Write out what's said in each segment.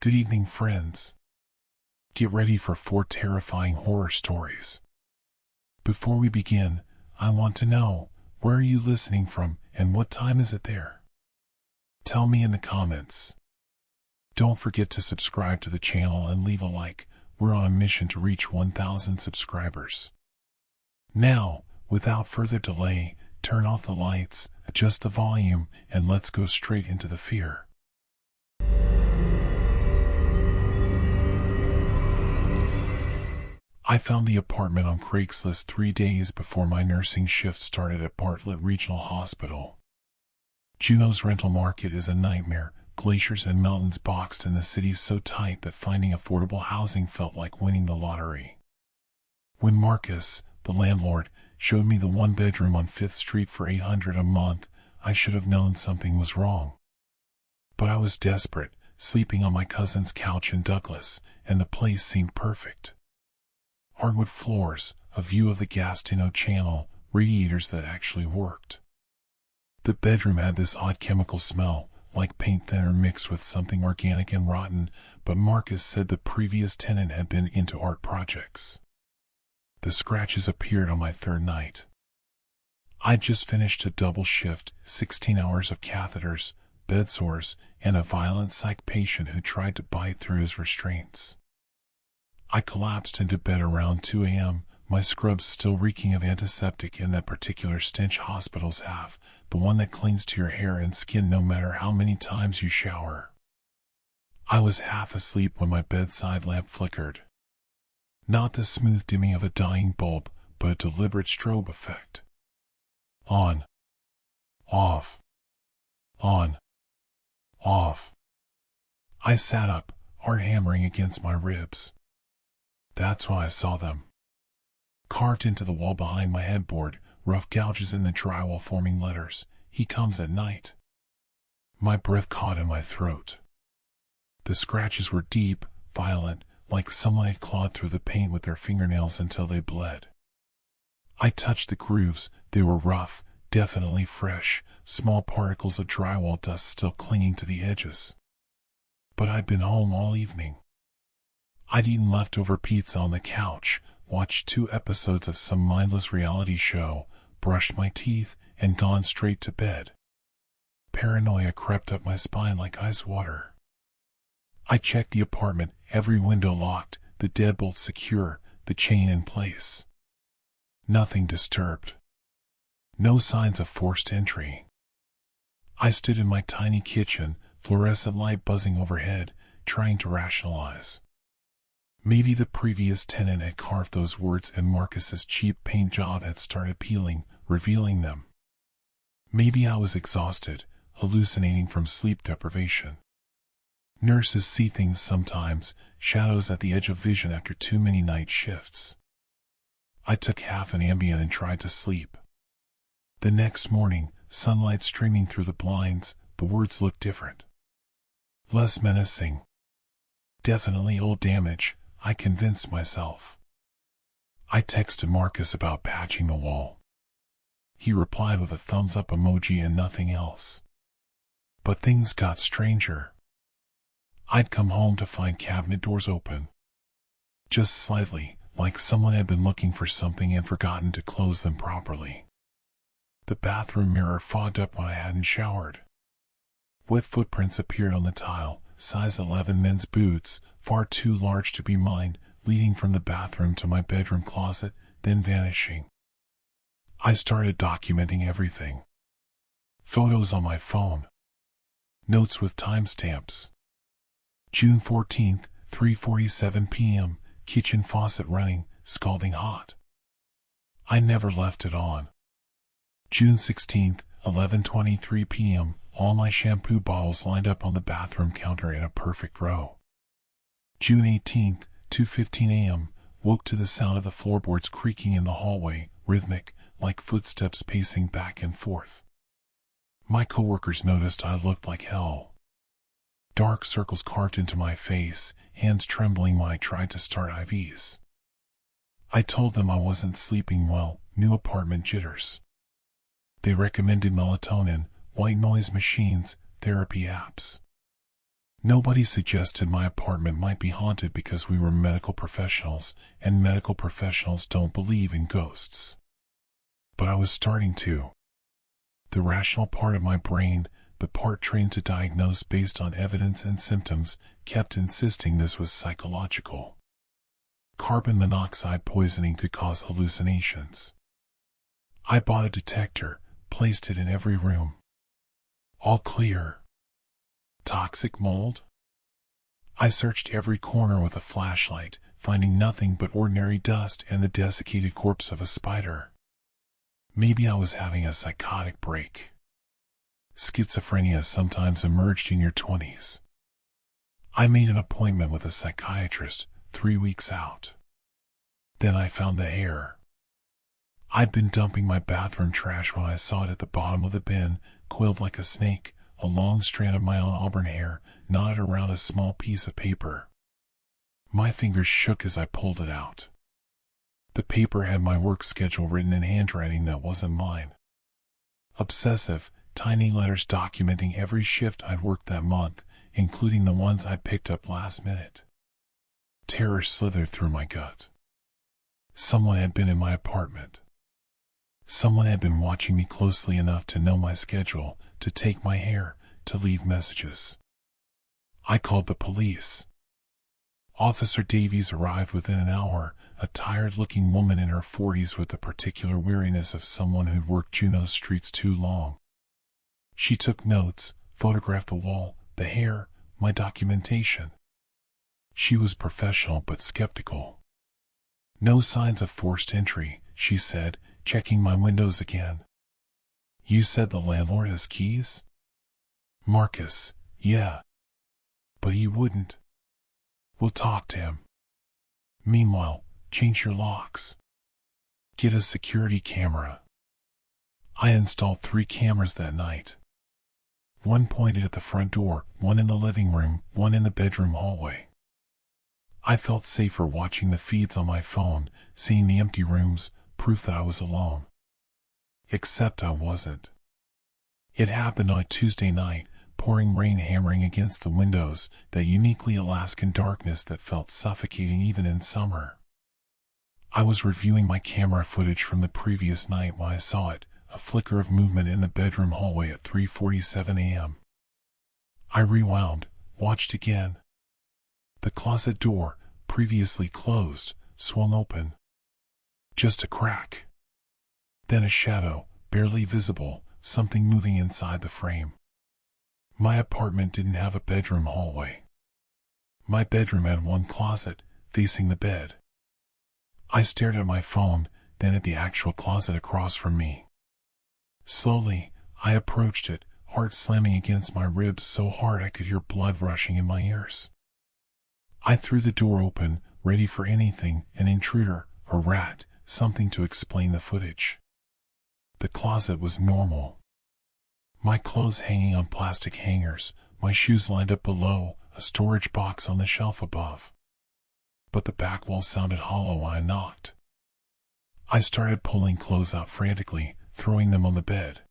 Good evening, friends. Get ready for 4 terrifying horror stories. Before we begin, I want to know, where are you listening from and what time is it there? Tell me in the comments. Don't forget to subscribe to the channel and leave a like. We're on a mission to reach 1,000 subscribers. Now, without further delay, turn off the lights, adjust the volume, and let's go straight into the fear. I found the apartment on Craigslist 3 days before my nursing shift started at Bartlett Regional Hospital. Juneau's rental market is a nightmare, glaciers and mountains boxed in the city so tight that finding affordable housing felt like winning the lottery. When Marcus, the landlord, showed me the 1-bedroom on 5th Street for $800 a month, I should have known something was wrong. But I was desperate, sleeping on my cousin's couch in Douglas, and the place seemed perfect. Hardwood floors, a view of the Gastineau Channel, radiators that actually worked. The bedroom had this odd chemical smell, like paint thinner mixed with something organic and rotten, but Marcus said the previous tenant had been into art projects. The scratches appeared on my 3rd night. I'd just finished a double shift, 16 hours of catheters, bed sores, and a violent psych patient who tried to bite through his restraints. I collapsed into bed around 2 a.m., my scrubs still reeking of antiseptic and that particular stench hospitals have, the one that clings to your hair and skin no matter how many times you shower. I was half asleep when my bedside lamp flickered. Not the smooth dimming of a dying bulb, but a deliberate strobe effect. On. Off. On. Off. I sat up, heart hammering against my ribs. That's when I saw them. Carved into the wall behind my headboard, rough gouges in the drywall forming letters, "He comes at night." My breath caught in my throat. The scratches were deep, violent, like someone had clawed through the paint with their fingernails until they bled. I touched the grooves, they were rough, definitely fresh, small particles of drywall dust still clinging to the edges. But I'd been home all evening. I'd eaten leftover pizza on the couch, watched 2 episodes of some mindless reality show, brushed my teeth, and gone straight to bed. Paranoia crept up my spine like ice water. I checked the apartment, every window locked, the deadbolt secure, the chain in place. Nothing disturbed. No signs of forced entry. I stood in my tiny kitchen, fluorescent light buzzing overhead, trying to rationalize. Maybe the previous tenant had carved those words and Marcus's cheap paint job had started peeling, revealing them. Maybe I was exhausted, hallucinating from sleep deprivation. Nurses see things sometimes, shadows at the edge of vision after too many night shifts. I took half an Ambien and tried to sleep. The next morning, sunlight streaming through the blinds, the words looked different. Less menacing. Definitely old damage, I convinced myself. I texted Marcus about patching the wall. He replied with a thumbs up emoji and nothing else. But things got stranger. I'd come home to find cabinet doors open. Just slightly, like someone had been looking for something and forgotten to close them properly. The bathroom mirror fogged up when I hadn't showered. Wet footprints appeared on the tile, size 11 men's boots, far too large to be mine, leading from the bathroom to my bedroom closet, then vanishing. I started documenting everything. Photos on my phone. Notes with timestamps. June 14th, 3:47 p.m., kitchen faucet running, scalding hot. I never left it on. June 16th, 11:23 p.m., all my shampoo bottles lined up on the bathroom counter in a perfect row. June 18th, 2:15 a.m., woke to the sound of the floorboards creaking in the hallway, rhythmic, like footsteps pacing back and forth. My coworkers noticed I looked like hell. Dark circles carved into my face, hands trembling when I tried to start IVs. I told them I wasn't sleeping well, new apartment jitters. They recommended melatonin, white noise machines, therapy apps. Nobody suggested my apartment might be haunted because we were medical professionals, and medical professionals don't believe in ghosts. But I was starting to. The rational part of my brain, the part trained to diagnose based on evidence and symptoms, kept insisting this was psychological. Carbon monoxide poisoning could cause hallucinations. I bought a detector, placed it in every room. All clear. Toxic mold? I searched every corner with a flashlight, finding nothing but ordinary dust and the desiccated corpse of a spider. Maybe I was having a psychotic break. Schizophrenia sometimes emerged in your 20s. I made an appointment with a psychiatrist 3 weeks out. Then I found the hair. I'd been dumping my bathroom trash when I saw it at the bottom of the bin, coiled like a snake, a long strand of my own auburn hair knotted around a small piece of paper. My fingers shook as I pulled it out. The paper had my work schedule written in handwriting that wasn't mine. Obsessive, tiny letters documenting every shift I'd worked that month, including the ones I picked up last minute. Terror slithered through my gut. Someone had been in my apartment. Someone had been watching me closely enough to know my schedule, to take my hair, to leave messages. I called the police. Officer Davies arrived within an hour, a tired-looking woman in her 40s with the particular weariness of someone who'd worked Juneau streets too long. She took notes, photographed the wall, the hair, my documentation. She was professional but skeptical. "No signs of forced entry," she said, checking my windows again. "You said the landlord has keys?" "Marcus, yeah. But he wouldn't. We'll talk to him. Meanwhile, change your locks. Get a security camera." I installed 3 cameras that night. One pointed at the front door, one in the living room, one in the bedroom hallway. I felt safer watching the feeds on my phone, seeing the empty rooms, proof that I was alone. Except I wasn't. It happened on a Tuesday night, pouring rain hammering against the windows, that uniquely Alaskan darkness that felt suffocating even in summer. I was reviewing my camera footage from the previous night when I saw it, a flicker of movement in the bedroom hallway at 3:47 a.m. I rewound, watched again. The closet door, previously closed, swung open. Just a crack. Then a shadow, barely visible, something moving inside the frame. My apartment didn't have a bedroom hallway. My bedroom had one closet, facing the bed. I stared at my phone, then at the actual closet across from me. Slowly, I approached it, heart slamming against my ribs so hard I could hear blood rushing in my ears. I threw the door open, ready for anything, an intruder, a rat, something to explain the footage. The closet was normal. My clothes hanging on plastic hangers, my shoes lined up below, a storage box on the shelf above. But the back wall sounded hollow when I knocked. I started pulling clothes out frantically, throwing them on the bed.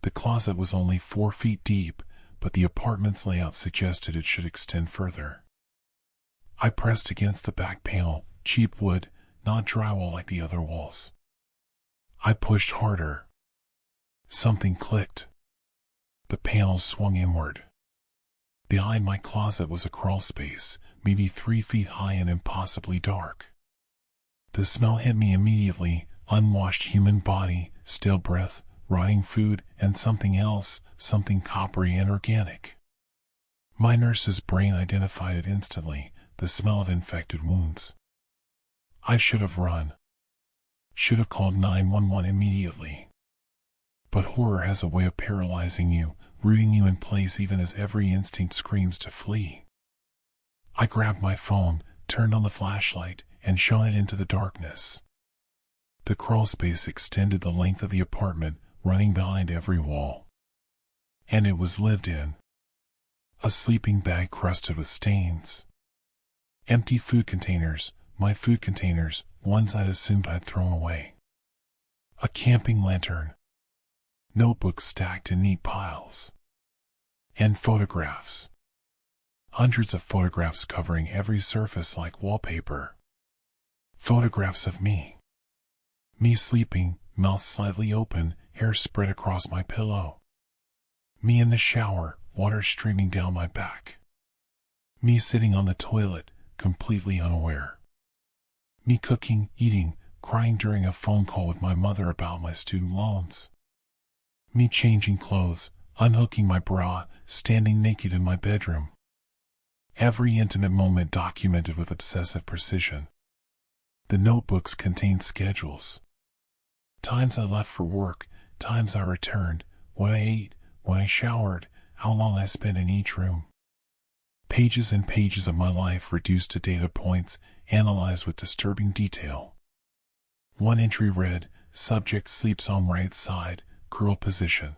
The closet was only 4 feet deep, but the apartment's layout suggested it should extend further. I pressed against the back panel, cheap wood, not drywall like the other walls. I pushed harder. Something clicked. The panel swung inward. Behind my closet was a crawl space, maybe 3 feet high and impossibly dark. The smell hit me immediately, unwashed human body, stale breath, rotting food, and something else, something coppery and organic. My nurse's brain identified it instantly, the smell of infected wounds. I should have run. Should have called 911 immediately. But horror has a way of paralyzing you, rooting you in place even as every instinct screams to flee. I grabbed my phone, turned on the flashlight, and shone it into the darkness. The crawl space extended the length of the apartment, running behind every wall. And it was lived in. A sleeping bag crusted with stains. Empty food containers, my food containers, ones I'd assumed I'd thrown away. A camping lantern. Notebooks stacked in neat piles. And photographs. Hundreds of photographs covering every surface like wallpaper. Photographs of me. Me sleeping, mouth slightly open, hair spread across my pillow. Me in the shower, water streaming down my back. Me sitting on the toilet, completely unaware. Me cooking, eating, crying during a phone call with my mother about my student loans. Me changing clothes, unhooking my bra, standing naked in my bedroom. Every intimate moment documented with obsessive precision. The notebooks contained schedules. Times I left for work, times I returned, what I ate, when I showered, how long I spent in each room. Pages and pages of my life reduced to data points, analyzed with disturbing detail. One entry read, subject sleeps on right side, curl position.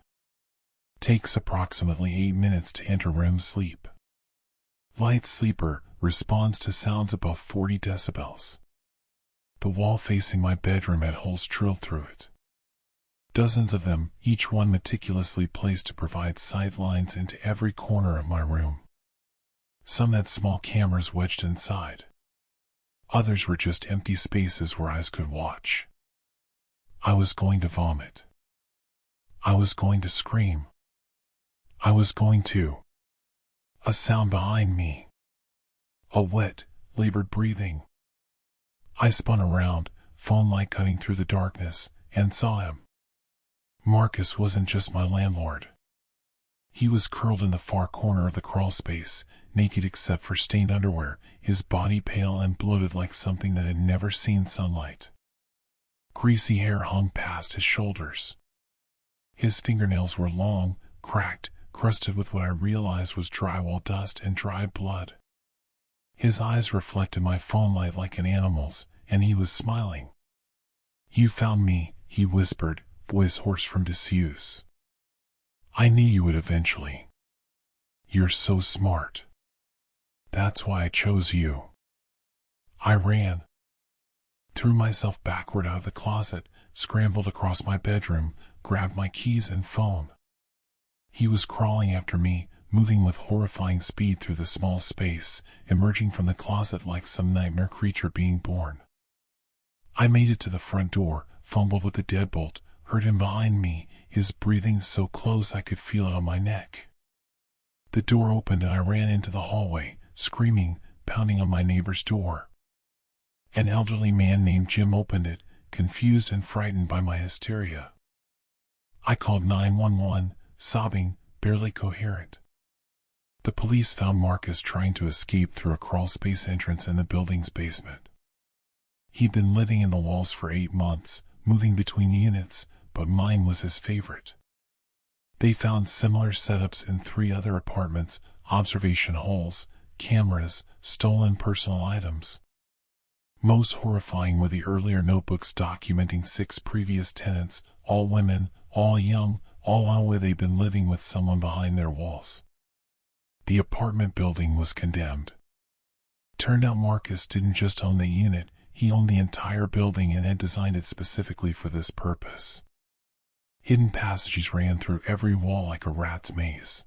Takes approximately 8 minutes to enter REM sleep. Light sleeper, responds to sounds above 40 decibels. The wall facing my bedroom had holes drilled through it. Dozens of them, each one meticulously placed to provide sight lines into every corner of my room. Some had small cameras wedged inside. Others were just empty spaces where eyes could watch. I was going to vomit. I was going to scream. I was going to. A sound behind me. A wet, labored breathing. I spun around, phone light cutting through the darkness, and saw him. Marcus wasn't just my landlord. He was curled in the far corner of the crawl space, naked except for stained underwear, his body pale and bloated like something that had never seen sunlight. Greasy hair hung past his shoulders. His fingernails were long, cracked, crusted with what I realized was drywall dust and dry blood. His eyes reflected my phone light like an animal's, and he was smiling. "You found me," he whispered, voice hoarse from disuse. "I knew you would eventually. You're so smart. That's why I chose you." I ran. Threw myself backward out of the closet, scrambled across my bedroom, grabbed my keys and phone. He was crawling after me, moving with horrifying speed through the small space, emerging from the closet like some nightmare creature being born. I made it to the front door, fumbled with the deadbolt, heard him behind me, his breathing so close I could feel it on my neck. The door opened and I ran into the hallway, screaming, pounding on my neighbor's door. An elderly man named Jim opened it, confused and frightened by my hysteria. I called 911, sobbing, barely coherent. The police found Marcus trying to escape through a crawlspace entrance in the building's basement. He'd been living in the walls for 8 months, moving between units, but mine was his favorite. They found similar setups in 3 other apartments, observation holes, cameras, stolen personal items. Most horrifying were the earlier notebooks documenting 6 previous tenants, all women, all young, all on where they'd been living with someone behind their walls. The apartment building was condemned. Turned out Marcus didn't just own the unit, he owned the entire building and had designed it specifically for this purpose. Hidden passages ran through every wall like a rat's maze.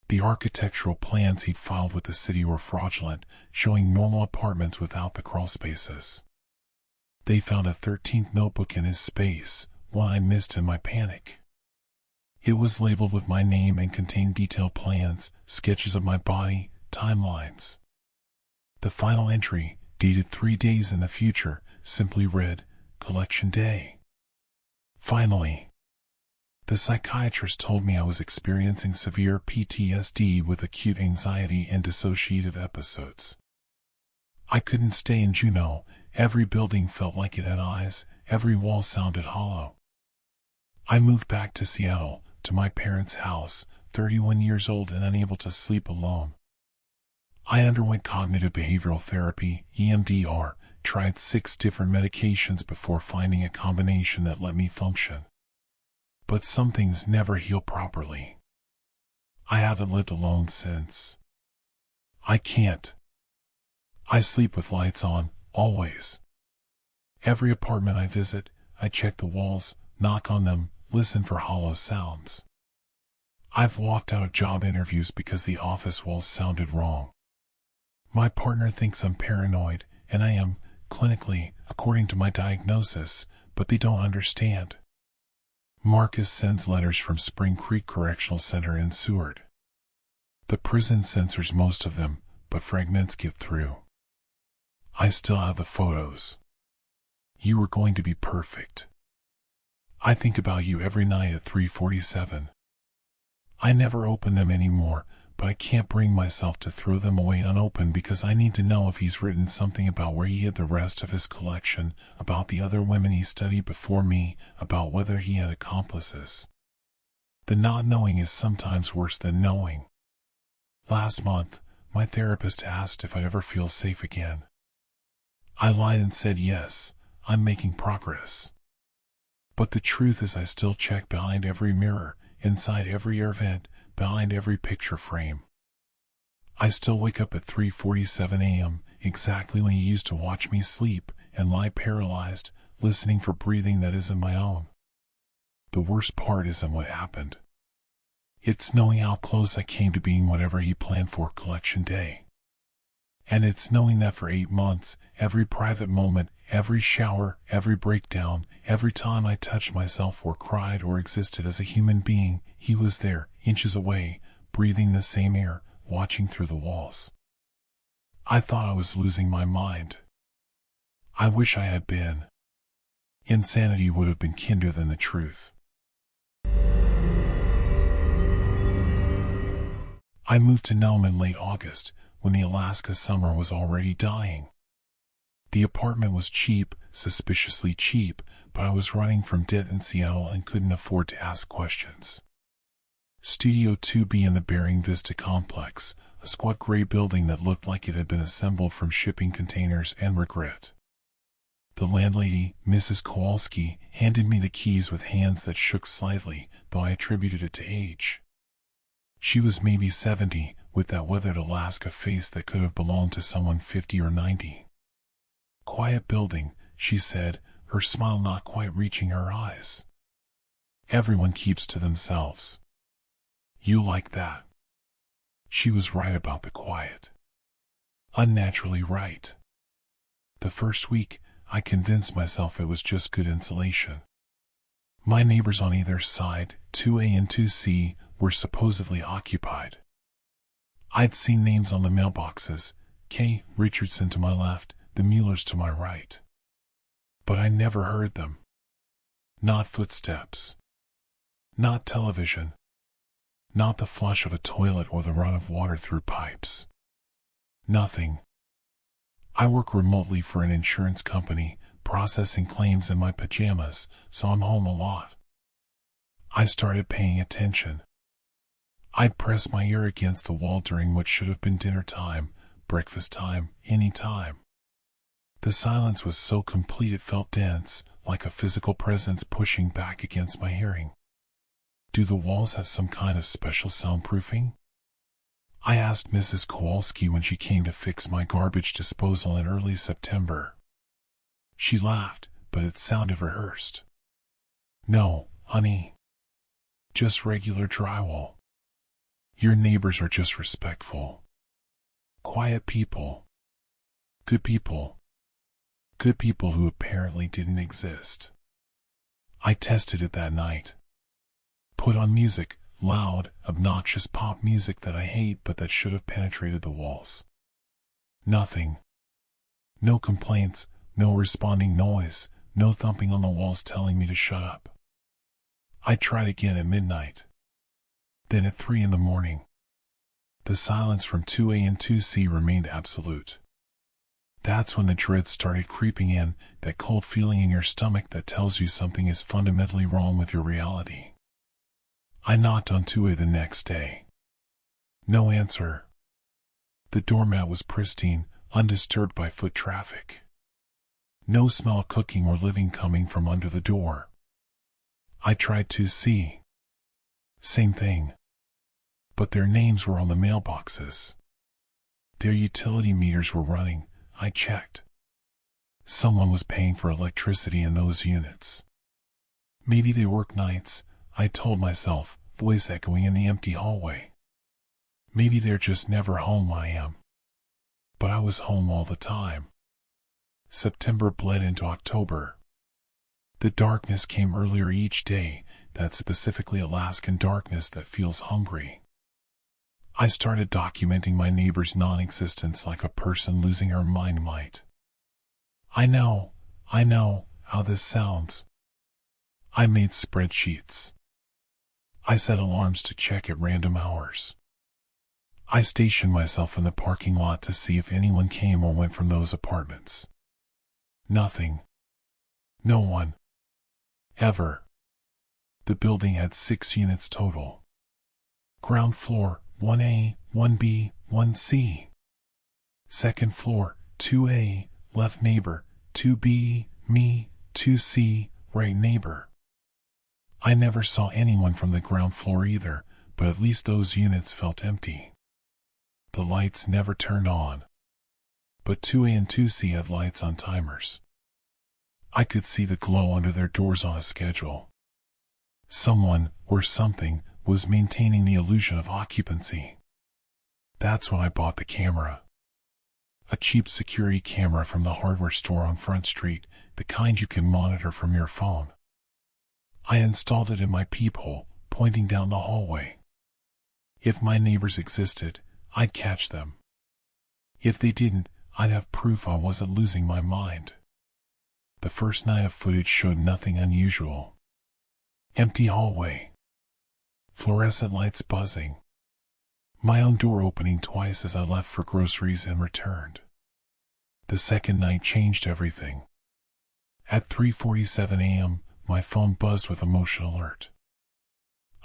The architectural plans he'd filed with the city were fraudulent, showing normal apartments without the crawl spaces. They found a 13th notebook in his space, one I missed in my panic. It was labeled with my name and contained detailed plans, sketches of my body, timelines. The final entry, dated 3 days in the future, simply read, Collection Day. Finally. The psychiatrist told me I was experiencing severe PTSD with acute anxiety and dissociative episodes. I couldn't stay in Juneau, every building felt like it had eyes, every wall sounded hollow. I moved back to Seattle, to my parents' house, 31 years old and unable to sleep alone. I underwent cognitive behavioral therapy, EMDR, tried 6 different medications before finding a combination that let me function. But some things never heal properly. I haven't lived alone since. I can't. I sleep with lights on, always. Every apartment I visit, I check the walls, knock on them, listen for hollow sounds. I've walked out of job interviews because the office walls sounded wrong. My partner thinks I'm paranoid, and I am, clinically, according to my diagnosis, but they don't understand. Marcus sends letters from Spring Creek Correctional Center in Seward. The prison censors most of them, but fragments get through. I still have the photos. You were going to be perfect. I think about you every night at 3:47. I never open them anymore, but I can't bring myself to throw them away unopened because I need to know if he's written something about where he hid the rest of his collection, about the other women he studied before me, about whether he had accomplices. The not knowing is sometimes worse than knowing. Last month, my therapist asked if I'd ever feel safe again. I lied and said yes, I'm making progress. But the truth is I still check behind every mirror, inside every air vent, behind every picture frame. I still wake up at 3:47 a.m., exactly when he used to watch me sleep, and lie paralyzed, listening for breathing that isn't my own. The worst part isn't what happened. It's knowing how close I came to being whatever he planned for collection day. And it's knowing that for 8 months, every private moment, every shower, every breakdown, every time I touched myself or cried or existed as a human being, he was there, inches away, breathing the same air, watching through the walls. I thought I was losing my mind. I wish I had been. Insanity would have been kinder than the truth. I moved to Nome in late August, when the Alaska summer was already dying. The apartment was cheap, suspiciously cheap, but I was running from debt in Seattle and couldn't afford to ask questions. Studio 2B in the Bering Vista complex, a squat gray building that looked like it had been assembled from shipping containers and regret. The landlady, Mrs. Kowalski, handed me the keys with hands that shook slightly, though I attributed it to age. She was maybe 70, with that weathered Alaska face that could have belonged to someone 50 or 90. Quiet building, she said, her smile not quite reaching her eyes. Everyone keeps to themselves. You like that? She was right about the quiet. Unnaturally right. The first week, I convinced myself it was just good insulation. My neighbors on either side, 2A and 2C, were supposedly occupied. I'd seen names on the mailboxes, K. Richardson to my left, the Muellers to my right. But I never heard them. Not footsteps. Not television. Not the flush of a toilet or the run of water through pipes. Nothing. I work remotely for an insurance company, processing claims in my pajamas, so I'm home a lot. I started paying attention. I'd press my ear against the wall during what should have been dinner time, breakfast time, any time. The silence was so complete it felt dense, like a physical presence pushing back against my hearing. Do the walls have some kind of special soundproofing? I asked Mrs. Kowalski when she came to fix my garbage disposal in early September. She laughed, but it sounded rehearsed. No, honey. Just regular drywall. Your neighbors are just respectful. Quiet people. Good people. Good people who apparently didn't exist. I tested it that night. Put on music, loud, obnoxious pop music that I hate but that should have penetrated the walls. Nothing. No complaints, no responding noise, no thumping on the walls telling me to shut up. I tried again at midnight. Then at 3 in the morning. The silence from 2A and 2C remained absolute. That's when the dread started creeping in, that cold feeling in your stomach that tells you something is fundamentally wrong with your reality. I knocked on 2A the next day. No answer. The doormat was pristine, undisturbed by foot traffic. No smell of cooking or living coming from under the door. I tried 2C. Same thing. But their names were on the mailboxes. Their utility meters were running, I checked. Someone was paying for electricity in those units. Maybe they work nights, I told myself, voice echoing in the empty hallway. Maybe they're just never home, I am. But I was home all the time. September bled into October. The darkness came earlier each day, that specifically Alaskan darkness that feels hungry. I started documenting my neighbor's non-existence like a person losing her mind might. I know how this sounds. I made spreadsheets. I set alarms to check at random hours. I stationed myself in the parking lot to see if anyone came or went from those apartments. Nothing. No one. Ever. The building had 6 units total. Ground floor, 1A, 1B, 1C. Second floor, 2A, left neighbor, 2B, me, 2C, right neighbor. I never saw anyone from the ground floor either, but at least those units felt empty. The lights never turned on. But 2A and 2C had lights on timers. I could see the glow under their doors on a schedule. Someone, or something, was maintaining the illusion of occupancy. That's when I bought the camera. A cheap security camera from the hardware store on Front Street, the kind you can monitor from your phone. I installed it in my peephole, pointing down the hallway. If my neighbors existed, I'd catch them. If they didn't, I'd have proof I wasn't losing my mind. The first night of footage showed nothing unusual. Empty hallway. Fluorescent lights buzzing. My own door opening twice as I left for groceries and returned. The second night changed everything. At 3:47 a.m., my phone buzzed with a motion alert.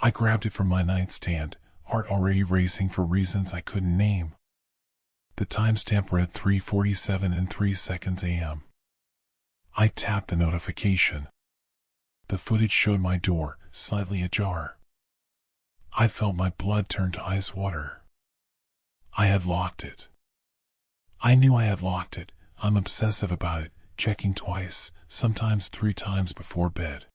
I grabbed it from my nightstand, heart already racing for reasons I couldn't name. The timestamp read 3:47 and 3 seconds a.m. I tapped the notification. The footage showed my door, slightly ajar. I felt my blood turn to ice water. I had locked it. I knew I had locked it. I'm obsessive about it, checking twice, sometimes 3 times before bed.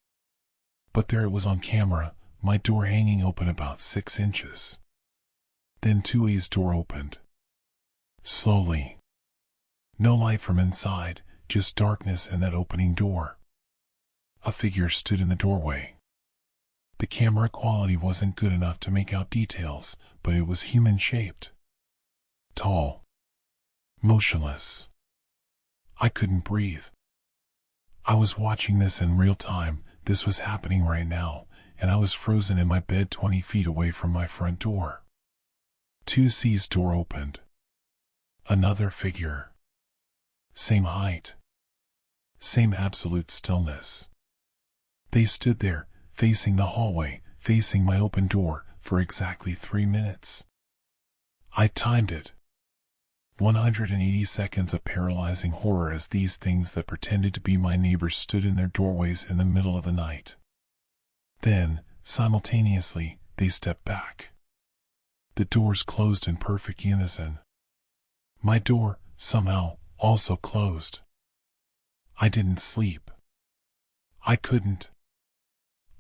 But there it was on camera, my door hanging open about 6 inches. Then 2A's door opened. Slowly. No light from inside, just darkness and that opening door. A figure stood in the doorway. The camera quality wasn't good enough to make out details, but it was human-shaped. Tall. Motionless. I couldn't breathe. I was watching this in real time, this was happening right now, and I was frozen in my bed 20 feet away from my front door. 2C's door opened. Another figure. Same height. Same absolute stillness. They stood there, facing the hallway, facing my open door, for exactly 3 minutes. I timed it. 180 seconds of paralyzing horror as these things that pretended to be my neighbors stood in their doorways in the middle of the night. Then, simultaneously, they stepped back. The doors closed in perfect unison. My door, somehow, also closed. I didn't sleep. I couldn't.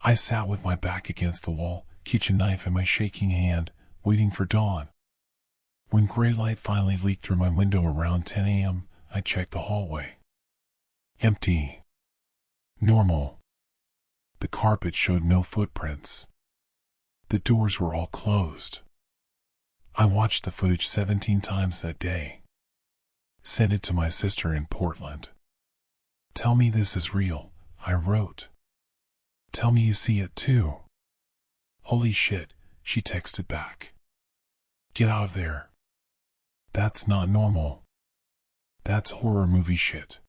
I sat with my back against the wall, kitchen knife in my shaking hand, waiting for dawn. When gray light finally leaked through my window around 10 a.m., I checked the hallway. Empty. Normal. The carpet showed no footprints. The doors were all closed. I watched the footage 17 times that day. Sent it to my sister in Portland. Tell me this is real, I wrote. Tell me you see it too. Holy shit, she texted back. Get out of there. That's not normal. That's horror movie shit.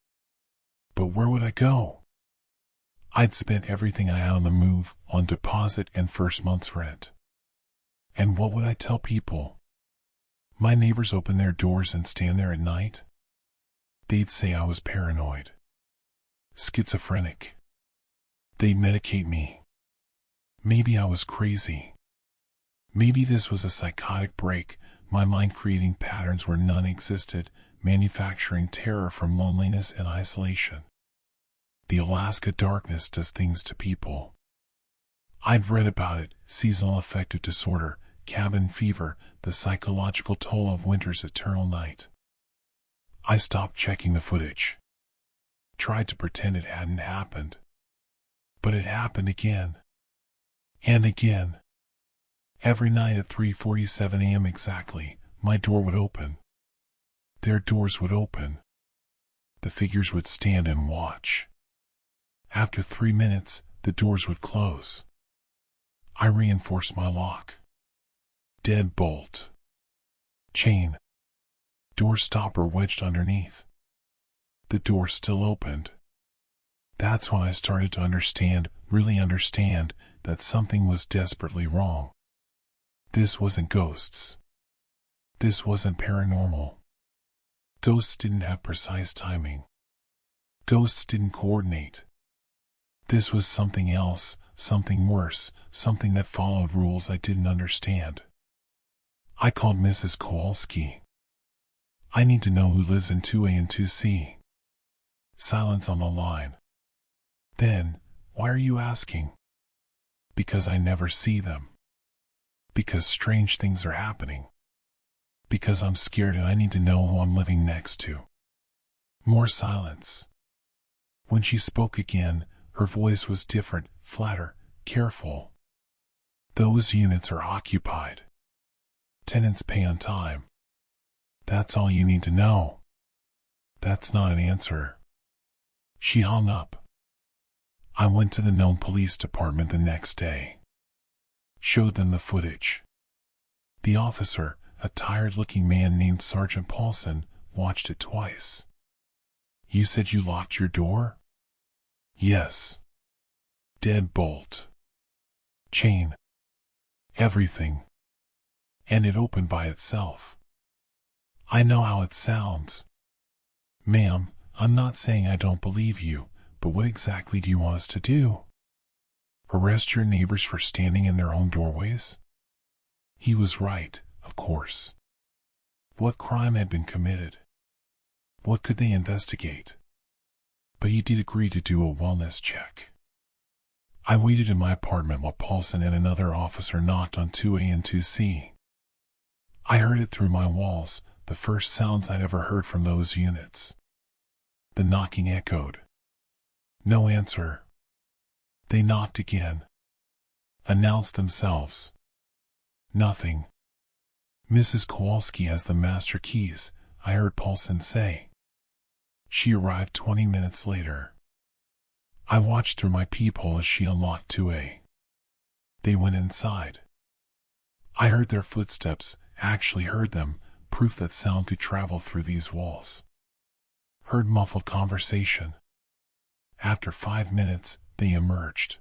But where would I go? I'd spent everything I had on the move, on deposit and first month's rent. And what would I tell people? My neighbors open their doors and stand there at night? They'd say I was paranoid. Schizophrenic. They'd medicate me. Maybe I was crazy. Maybe this was a psychotic break, my mind creating patterns where none existed, manufacturing terror from loneliness and isolation. The Alaska darkness does things to people. I'd read about it, seasonal affective disorder, cabin fever, the psychological toll of winter's eternal night. I stopped checking the footage. Tried to pretend it hadn't happened. But it happened again. And again. Every night at 3:47 a.m. exactly, my door would open. Their doors would open. The figures would stand and watch. After 3 minutes, the doors would close. I reinforced my lock. Deadbolt. Chain. Door stopper wedged underneath. The door still opened. That's when I started to understand, really understand, that something was desperately wrong. This wasn't ghosts. This wasn't paranormal. Ghosts didn't have precise timing. Ghosts didn't coordinate. This was something else, something worse, something that followed rules I didn't understand. I called Mrs. Kowalski. I need to know who lives in 2A and 2C. Silence on the line. Then, why are you asking? Because I never see them. Because strange things are happening. Because I'm scared and I need to know who I'm living next to. More silence. When she spoke again, her voice was different, flatter, careful. Those units are occupied. Tenants pay on time. That's all you need to know. That's not an answer. She hung up. I went to the Nome Police Department the next day. Showed them the footage. The officer, a tired-looking man named Sergeant Paulson, watched it twice. You said you locked your door? Yes. Deadbolt. Chain. Everything. And it opened by itself. I know how it sounds. Ma'am, I'm not saying I don't believe you, but what exactly do you want us to do? Arrest your neighbors for standing in their own doorways? He was right, of course. What crime had been committed? What could they investigate? But he did agree to do a wellness check. I waited in my apartment while Paulson and another officer knocked on 2A and 2C. I heard it through my walls, the first sounds I'd ever heard from those units. The knocking echoed. No answer. They knocked again. Announced themselves. Nothing. Mrs. Kowalski has the master keys, I heard Paulson say. She arrived 20 minutes later. I watched through my peephole as she unlocked 2A. They went inside. I heard their footsteps, actually heard them, proof that sound could travel through these walls. Heard muffled conversation. After 5 minutes, they emerged.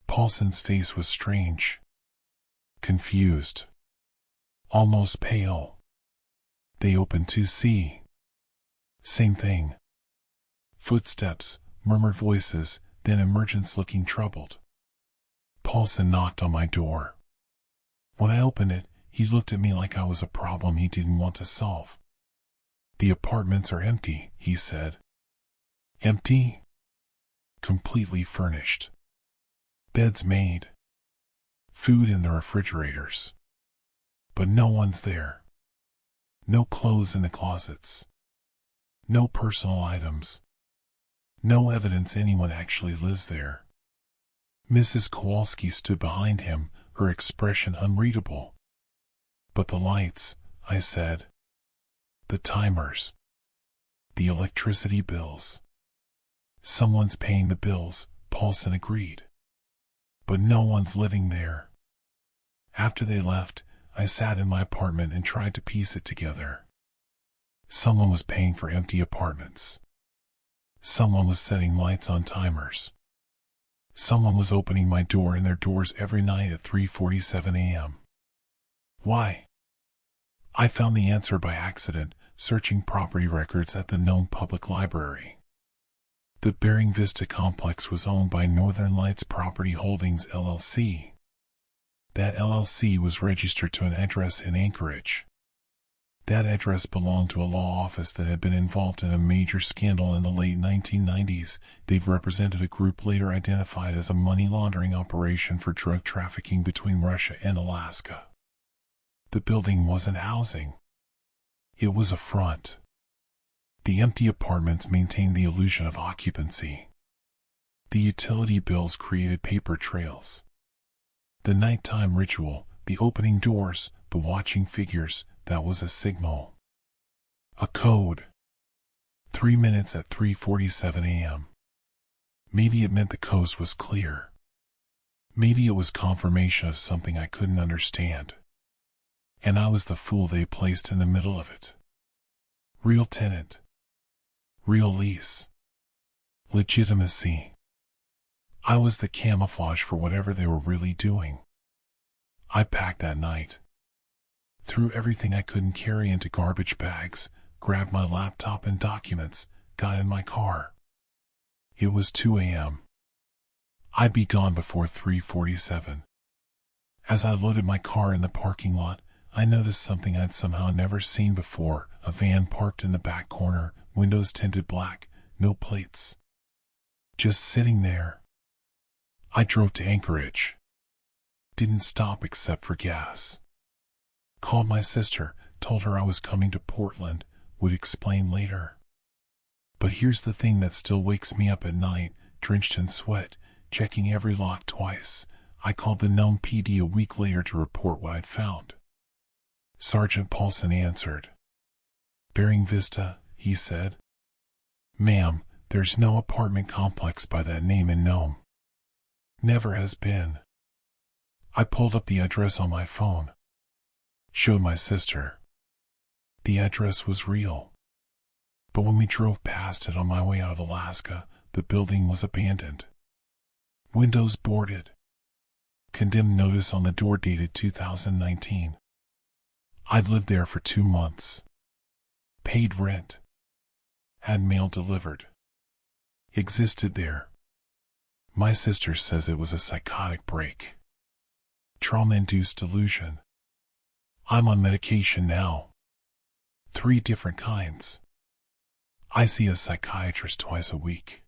Paulson's face was strange. Confused. Almost pale. They opened 2C. Same thing. Footsteps, murmured voices, then emergence looking troubled. Paulson knocked on my door. When I opened it, he looked at me like I was a problem he didn't want to solve. The apartments are empty, he said. Empty? Completely furnished. Beds made. Food in the refrigerators. But no one's there. No clothes in the closets. No personal items. No evidence anyone actually lives there. Mrs. Kowalski stood behind him, her expression unreadable. But the lights, I said. The timers. The electricity bills. Someone's paying the bills, Paulson agreed. But no one's living there. After they left, I sat in my apartment and tried to piece it together. Someone was paying for empty apartments. Someone was setting lights on timers. Someone was opening my door and their doors every night at 3:47 a.m. Why? I found the answer by accident, searching property records at the Nome Public Library. The Bering Vista complex was owned by Northern Lights Property Holdings LLC. That LLC was registered to an address in Anchorage. That address belonged to a law office that had been involved in a major scandal in the late 1990s. They've represented a group later identified as a money laundering operation for drug trafficking between Russia and Alaska. The building wasn't housing. It was a front. The empty apartments maintained the illusion of occupancy. The utility bills created paper trails. The nighttime ritual, the opening doors, the watching figures, that was a signal. A code. 3 minutes at 3:47 a.m. Maybe it meant the coast was clear. Maybe it was confirmation of something I couldn't understand. And I was the fool they placed in the middle of it. Real tenant. Real lease. Legitimacy. I was the camouflage for whatever they were really doing. I packed that night. Threw everything I couldn't carry into garbage bags, grabbed my laptop and documents, got in my car. It was 2 a.m. I'd be gone before 3:47. As I loaded my car in the parking lot, I noticed something I'd somehow never seen before, a van parked in the back corner, windows tinted black, no plates. Just sitting there. I drove to Anchorage. Didn't stop except for gas. Called my sister, told her I was coming to Portland, would explain later. But here's the thing that still wakes me up at night, drenched in sweat, checking every lock twice. I called the Nome PD a week later to report what I'd found. Sergeant Paulson answered. Bering Vista, he said. Ma'am, there's no apartment complex by that name in Nome. Never has been. I pulled up the address on my phone. Showed my sister. The address was real. But when we drove past it on my way out of Alaska, the building was abandoned. Windows boarded. Condemned notice on the door dated 2019. I'd lived there for 2 months. Paid rent. Had mail delivered. Existed there. My sister says it was a psychotic break. Trauma-induced delusion. I'm on medication now. 3 different kinds. I see a psychiatrist twice a week.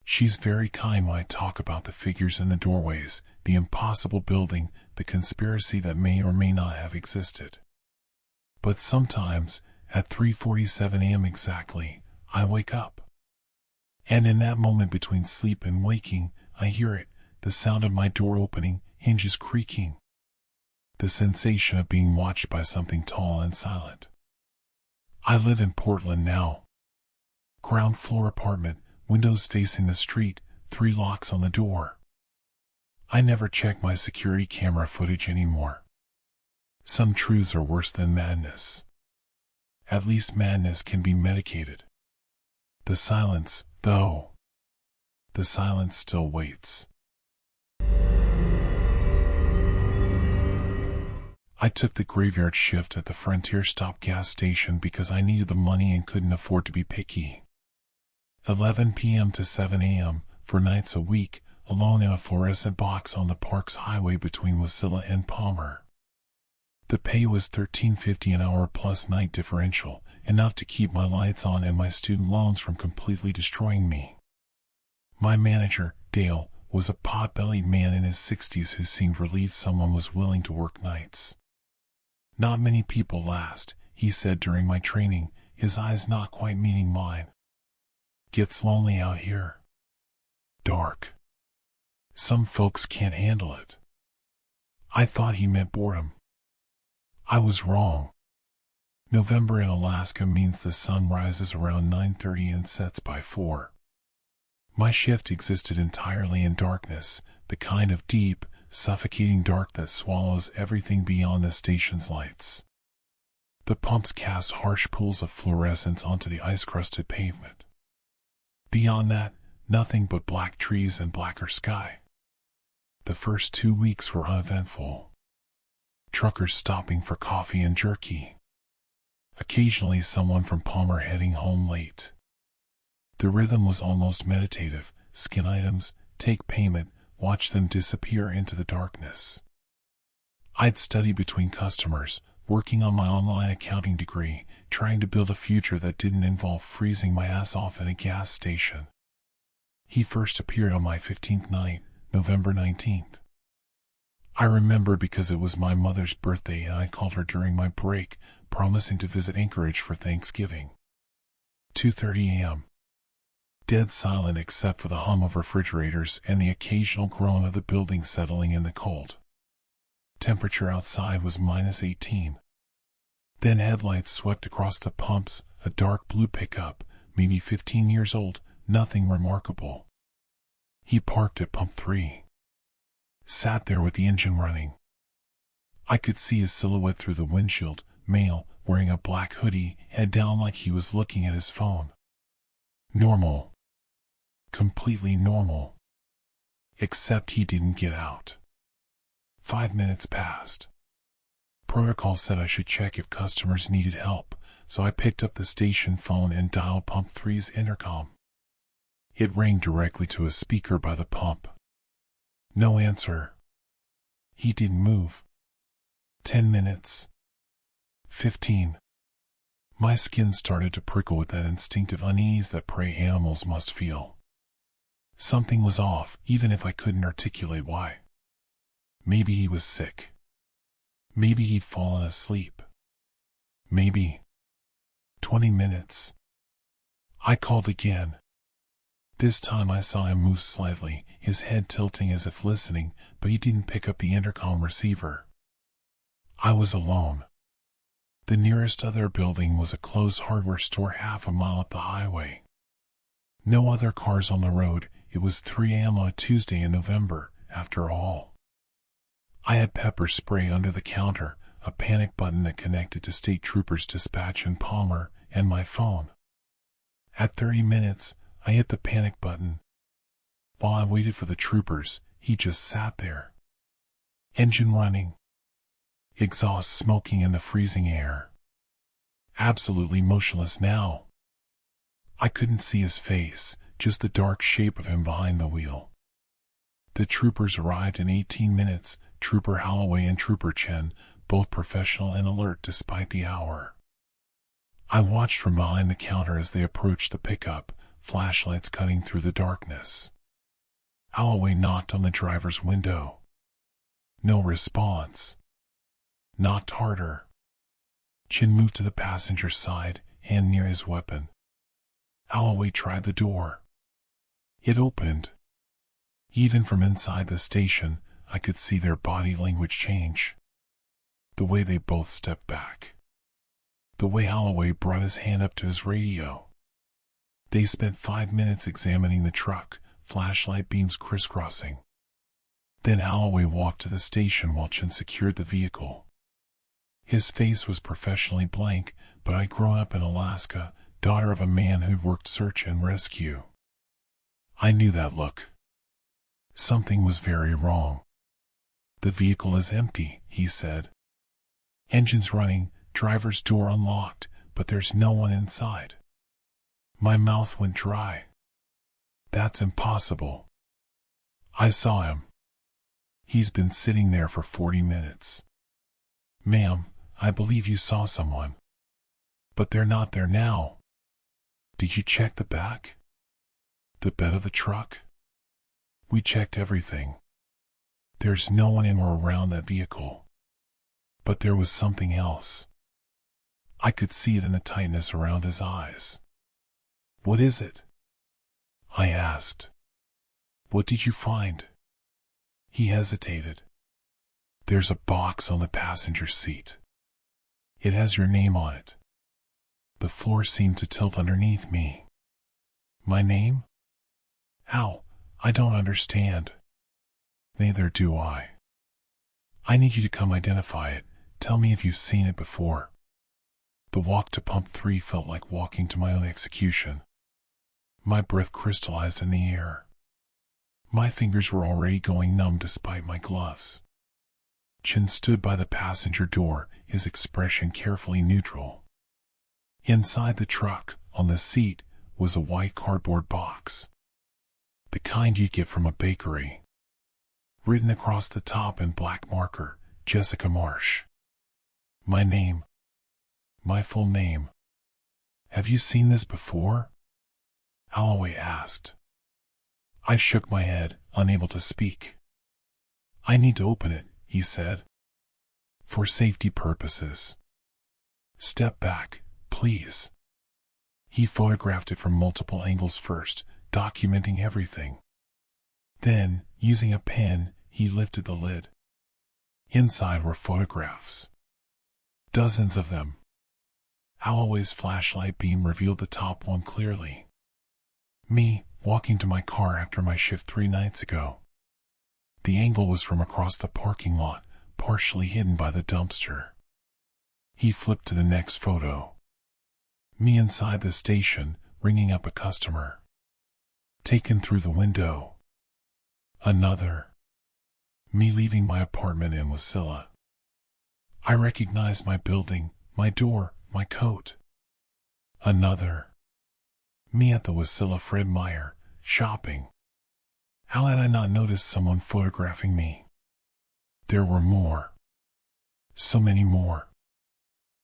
She's very kind when I talk about the figures in the doorways, the impossible building, the conspiracy that may or may not have existed. But sometimes, at 3:47 a.m. exactly, I wake up. And in that moment between sleep and waking, I hear it, the sound of my door opening, hinges creaking. The sensation of being watched by something tall and silent. I live in Portland now. Ground floor apartment, windows facing the street, 3 locks on the door. I never check my security camera footage anymore. Some truths are worse than madness. At least madness can be medicated. The silence, though. The silence still waits. I took the graveyard shift at the Frontier Stop gas station because I needed the money and couldn't afford to be picky. 11 p.m. to 7 a.m. for nights a week, alone in a fluorescent box on the Parks Highway between Wasilla and Palmer. The pay was $13.50 an hour plus night differential, enough to keep my lights on and my student loans from completely destroying me. My manager, Dale, was a pot-bellied man in his 60s who seemed relieved someone was willing to work nights. Not many people last, he said during my training, his eyes not quite meeting mine. Gets lonely out here. Dark. Some folks can't handle it. I thought he meant boredom. I was wrong. November in Alaska means the sun rises around 9:30 and sets by 4. My shift existed entirely in darkness, the kind of deep, suffocating dark that swallows everything beyond the station's lights. The pumps cast harsh pools of fluorescence onto the ice-crusted pavement. Beyond that, nothing but black trees and blacker sky. The first 2 weeks were uneventful. Truckers stopping for coffee and jerky. Occasionally someone from Palmer heading home late. The rhythm was almost meditative. Skin items, take payment, watch them disappear into the darkness. I'd study between customers, working on my online accounting degree, trying to build a future that didn't involve freezing my ass off at a gas station. He first appeared on my 15th night, November 19th. I remember because it was my mother's birthday and I called her during my break, promising to visit Anchorage for Thanksgiving. 2:30 a.m. Dead silent except for the hum of refrigerators and the occasional groan of the building settling in the cold. Temperature outside was -18. Then headlights swept across the pumps, a dark blue pickup, maybe 15 years old, nothing remarkable. He parked at pump 3. Sat there with the engine running. I could see his silhouette through the windshield, male, wearing a black hoodie, head down like he was looking at his phone. Normal. Completely normal. Except he didn't get out. 5 minutes passed. Protocol said I should check if customers needed help, so I picked up the station phone and dialed pump 3's intercom. It rang directly to a speaker by the pump. No answer. He didn't move. 10 minutes. 15. My skin started to prickle with that instinctive unease that prey animals must feel. Something was off, even if I couldn't articulate why. Maybe he was sick. Maybe he'd fallen asleep. Maybe. 20 minutes. I called again. This time I saw him move slightly, his head tilting as if listening, but he didn't pick up the intercom receiver. I was alone. The nearest other building was a closed hardware store half a mile up the highway. No other cars on the road. It was 3 a.m. on a Tuesday in November, after all. I had pepper spray under the counter, a panic button that connected to State Troopers Dispatch in Palmer, and my phone. At 30 minutes, I hit the panic button. While I waited for the troopers, he just sat there. Engine running. Exhaust smoking in the freezing air. Absolutely motionless now. I couldn't see his face, just the dark shape of him behind the wheel. The troopers arrived in 18 minutes, Trooper Holloway and Trooper Chen, both professional and alert despite the hour. I watched from behind the counter as they approached the pickup, flashlights cutting through the darkness. Holloway knocked on the driver's window. No response. Knocked harder. Chen moved to the passenger side, hand near his weapon. Holloway tried the door. It opened. Even from inside the station, I could see their body language change. The way they both stepped back. The way Holloway brought his hand up to his radio. They spent 5 minutes examining the truck, flashlight beams crisscrossing. Then Holloway walked to the station while Chen secured the vehicle. His face was professionally blank, but I'd grown up in Alaska, daughter of a man who'd worked search and rescue. I knew that look. Something was very wrong. The vehicle is empty, he said. Engines running, driver's door unlocked, but there's no one inside. My mouth went dry. That's impossible. I saw him. He's been sitting there for 40 minutes. Ma'am, I believe you saw someone. But they're not there now. Did you check the back? The bed of the truck? We checked everything. There's no one in or around that vehicle. But there was something else. I could see it in the tightness around his eyes. What is it? I asked. What did you find? He hesitated. There's a box on the passenger seat. It has your name on it. The floor seemed to tilt underneath me. My name? How? I don't understand. Neither do I. I need you to come identify it. Tell me if you've seen it before. The walk to pump 3 felt like walking to my own execution. My breath crystallized in the air. My fingers were already going numb despite my gloves. Chen stood by the passenger door, his expression carefully neutral. Inside the truck, on the seat, was a white cardboard box. The kind you'd get from a bakery. Written across the top in black marker, Jessica Marsh. My name. My full name. Have you seen this before? Alloway asked. I shook my head, unable to speak. I need to open it, he said. For safety purposes. Step back, please. He photographed it from multiple angles first, documenting everything. Then, using a pen, he lifted the lid. Inside were photographs. Dozens of them. Alloway's flashlight beam revealed the top one clearly. Me, walking to my car after my shift 3 nights ago. The angle was from across the parking lot, partially hidden by the dumpster. He flipped to the next photo. Me inside the station, ringing up a customer. Taken through the window. Another. Me leaving my apartment in Wasilla. I recognized my building, my door, my coat. Another. Me at the Wasilla Fred Meyer, shopping. How had I not noticed someone photographing me? There were more. So many more.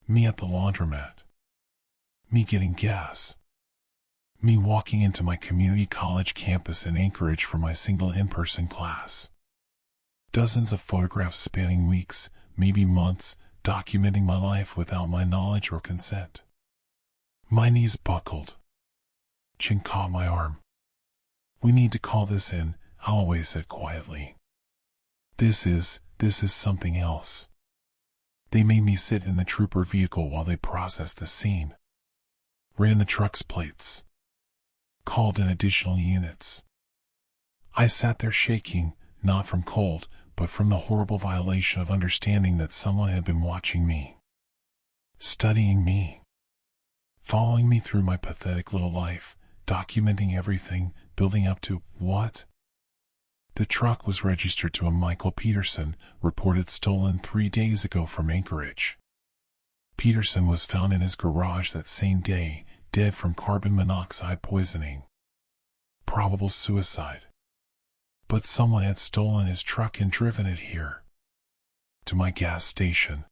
Me at the laundromat. Me getting gas. Me walking into my community college campus in Anchorage for my single in-person class. Dozens of photographs spanning weeks, maybe months, documenting my life without my knowledge or consent. My knees buckled. Chin caught my arm. We need to call this in, Alloway said quietly. This is something else. They made me sit in the trooper vehicle while they processed the scene. Ran the truck's plates. Called in additional units. I sat there shaking, not from cold, but from the horrible violation of understanding that someone had been watching me. Studying me. Following me through my pathetic little life, documenting everything, building up to what? The truck was registered to a Michael Peterson, reported stolen 3 days ago from Anchorage. Peterson was found in his garage that same day, dead from carbon monoxide poisoning. Probable suicide. But someone had stolen his truck and driven it here. To my gas station.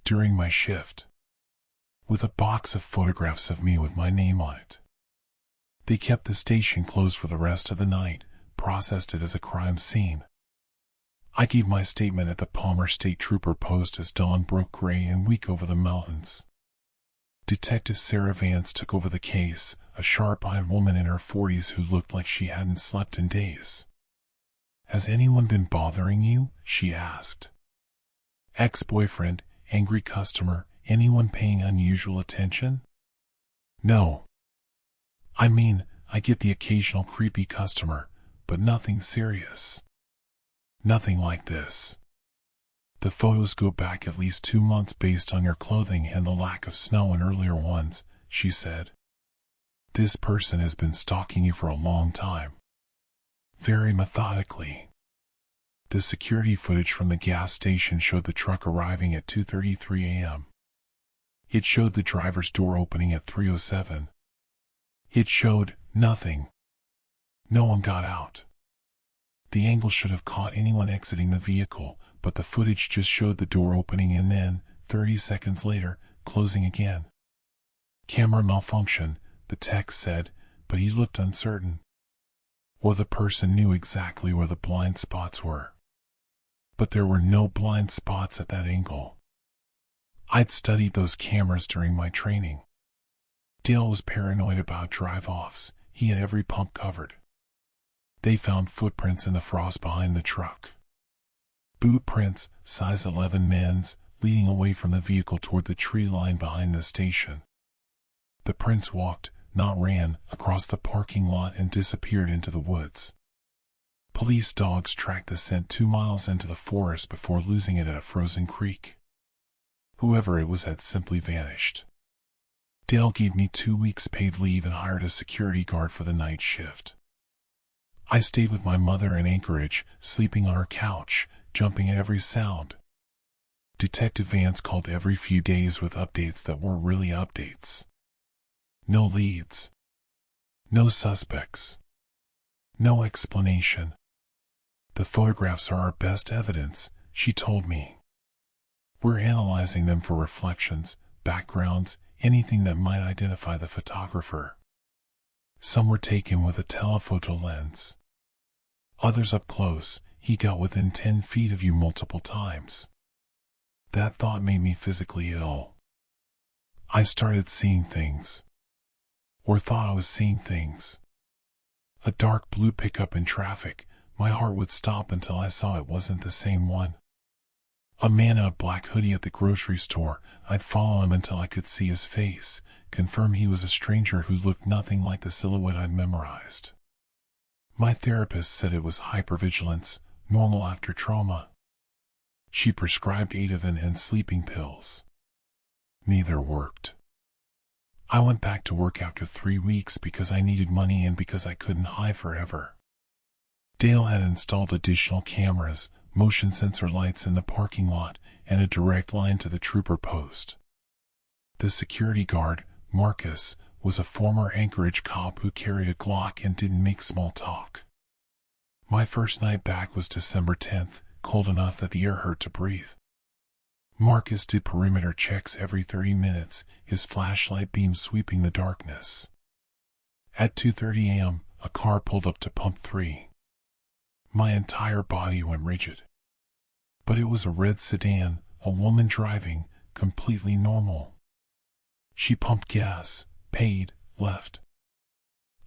During my shift. With a box of photographs of me with my name on it. They kept the station closed for the rest of the night, processed it as a crime scene. I gave my statement at the Palmer State Trooper post as dawn broke gray and weak over the mountains. Detective Sarah Vance took over the case, a sharp-eyed woman in her 40s who looked like she hadn't slept in days. Has anyone been bothering you? She asked. Ex-boyfriend, angry customer, anyone paying unusual attention? No. I mean, I get the occasional creepy customer, but nothing serious. Nothing like this. The photos go back at least 2 months based on your clothing and the lack of snow in earlier ones, she said. This person has been stalking you for a long time. Very methodically. The security footage from the gas station showed the truck arriving at 2:33 a.m. It showed the driver's door opening at 3:07. It showed nothing. No one got out. The angle should have caught anyone exiting the vehicle, but the footage just showed the door opening and then, 30 seconds later, closing again. Camera malfunction, the text said, but he looked uncertain. Or the person knew exactly where the blind spots were. But there were no blind spots at that angle. I'd studied those cameras during my training. Dale was paranoid about drive-offs. He had every pump covered. They found footprints in the frost behind the truck. Boot prints, size 11 men's, leading away from the vehicle toward the tree line behind the station. The prints walked, not ran, across the parking lot and disappeared into the woods. Police dogs tracked the scent 2 miles into the forest before losing it at a frozen creek. Whoever it was had simply vanished. Dale gave me 2 weeks paid leave and hired a security guard for the night shift. I stayed with my mother in Anchorage, sleeping on her couch, jumping at every sound. Detective Vance called every few days with updates that weren't really updates. No leads. No suspects. No explanation. The photographs are our best evidence, she told me. We're analyzing them for reflections, backgrounds, anything that might identify the photographer. Some were taken with a telephoto lens. Others up close. He got within 10 feet of you multiple times. That thought made me physically ill. I started seeing things. Or thought I was seeing things. A dark blue pickup in traffic. My heart would stop until I saw it wasn't the same one. A man in a black hoodie at the grocery store. I'd follow him until I could see his face, confirm he was a stranger who looked nothing like the silhouette I'd memorized. My therapist said it was hypervigilance, normal after trauma. She prescribed Ativan and sleeping pills. Neither worked. I went back to work after 3 weeks because I needed money and because I couldn't hide forever. Dale had installed additional cameras, motion sensor lights in the parking lot, and a direct line to the trooper post. The security guard, Marcus, was a former Anchorage cop who carried a Glock and didn't make small talk. My first night back was December 10th, cold enough that the air hurt to breathe. Marcus did perimeter checks every 30 minutes, his flashlight beam sweeping the darkness. At 2:30 a.m., a car pulled up to pump 3. My entire body went rigid. But it was a red sedan, a woman driving, completely normal. She pumped gas, paid, left.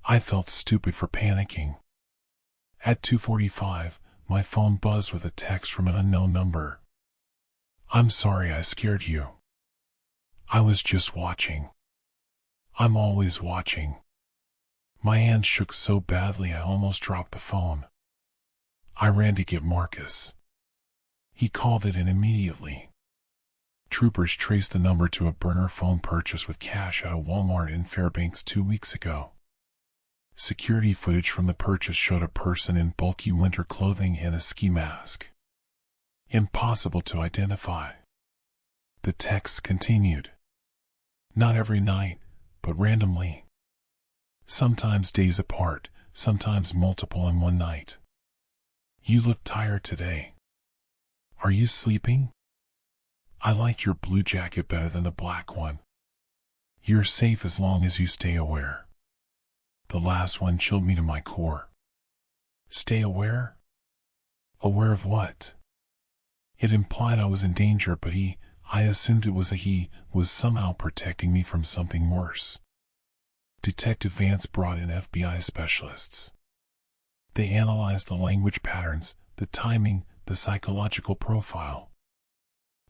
I felt stupid for panicking. At 2:45, my phone buzzed with a text from an unknown number. "I'm sorry I scared you. I was just watching. I'm always watching." My hand shook so badly I almost dropped the phone. I ran to get Marcus. He called it in immediately. Troopers traced the number to a burner phone purchase with cash at a Walmart in Fairbanks 2 weeks ago. Security footage from the purchase showed a person in bulky winter clothing and a ski mask. Impossible to identify. The text continued. Not every night, but randomly. Sometimes days apart, sometimes multiple in one night. You look tired today. Are you sleeping? I like your blue jacket better than the black one. You're safe as long as you stay aware. The last one chilled me to my core. Stay aware? Aware of what? It implied I was in danger, but I assumed it was he, was somehow protecting me from something worse. Detective Vance brought in FBI specialists. They analyzed the language patterns, the timing, the psychological profile.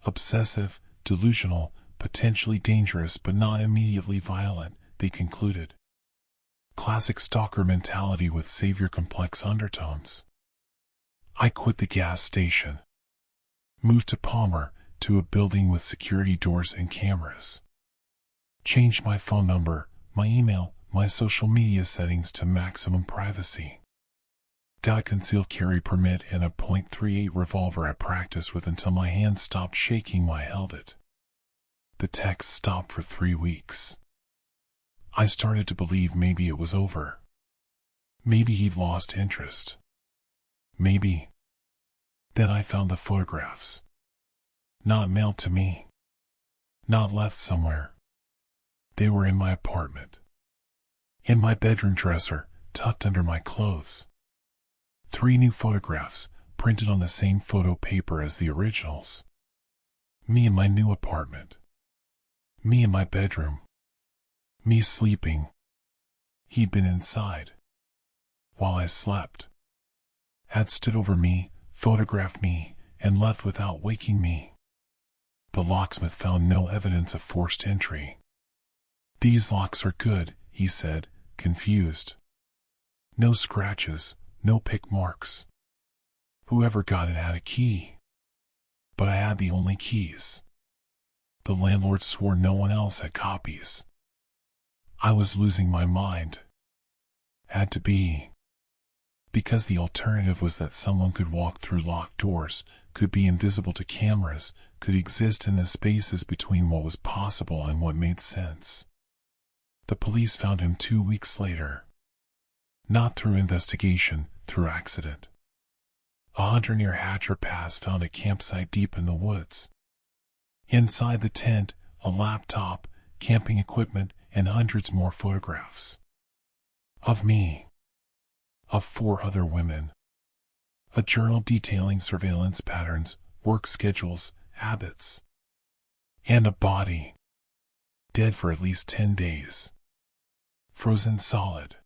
Obsessive, delusional, potentially dangerous but not immediately violent, they concluded. Classic stalker mentality with savior complex undertones. I quit the gas station. Moved to Palmer, to a building with security doors and cameras. Changed my phone number, my email, my social media settings to maximum privacy. Got a concealed carry permit and a .38 revolver at practice with until my hand stopped shaking while I held it. The text stopped for 3 weeks. I started to believe maybe it was over. Maybe he'd lost interest. Maybe. Then I found the photographs. Not mailed to me. Not left somewhere. They were in my apartment. In my bedroom dresser, tucked under my clothes. 3 new photographs, printed on the same photo paper as the originals. Me in my new apartment. Me in my bedroom. Me sleeping. He'd been inside. While I slept. Had stood over me, photographed me, and left without waking me. The locksmith found no evidence of forced entry. "These locks are good," he said, confused. "No scratches, no pick marks. Whoever got it had a key. But I had the only keys. The landlord swore no one else had copies. I was losing my mind. Had to be. Because the alternative was that someone could walk through locked doors, could be invisible to cameras, could exist in the spaces between what was possible and what made sense. The police found him 2 weeks later. Not through investigation, through accident. A hunter near Hatcher Pass found a campsite deep in the woods. Inside the tent, a laptop, camping equipment, and hundreds more photographs. Of me. Of 4 other women. A journal detailing surveillance patterns, work schedules, habits. And a body. Dead for at least 10 days. Frozen solid.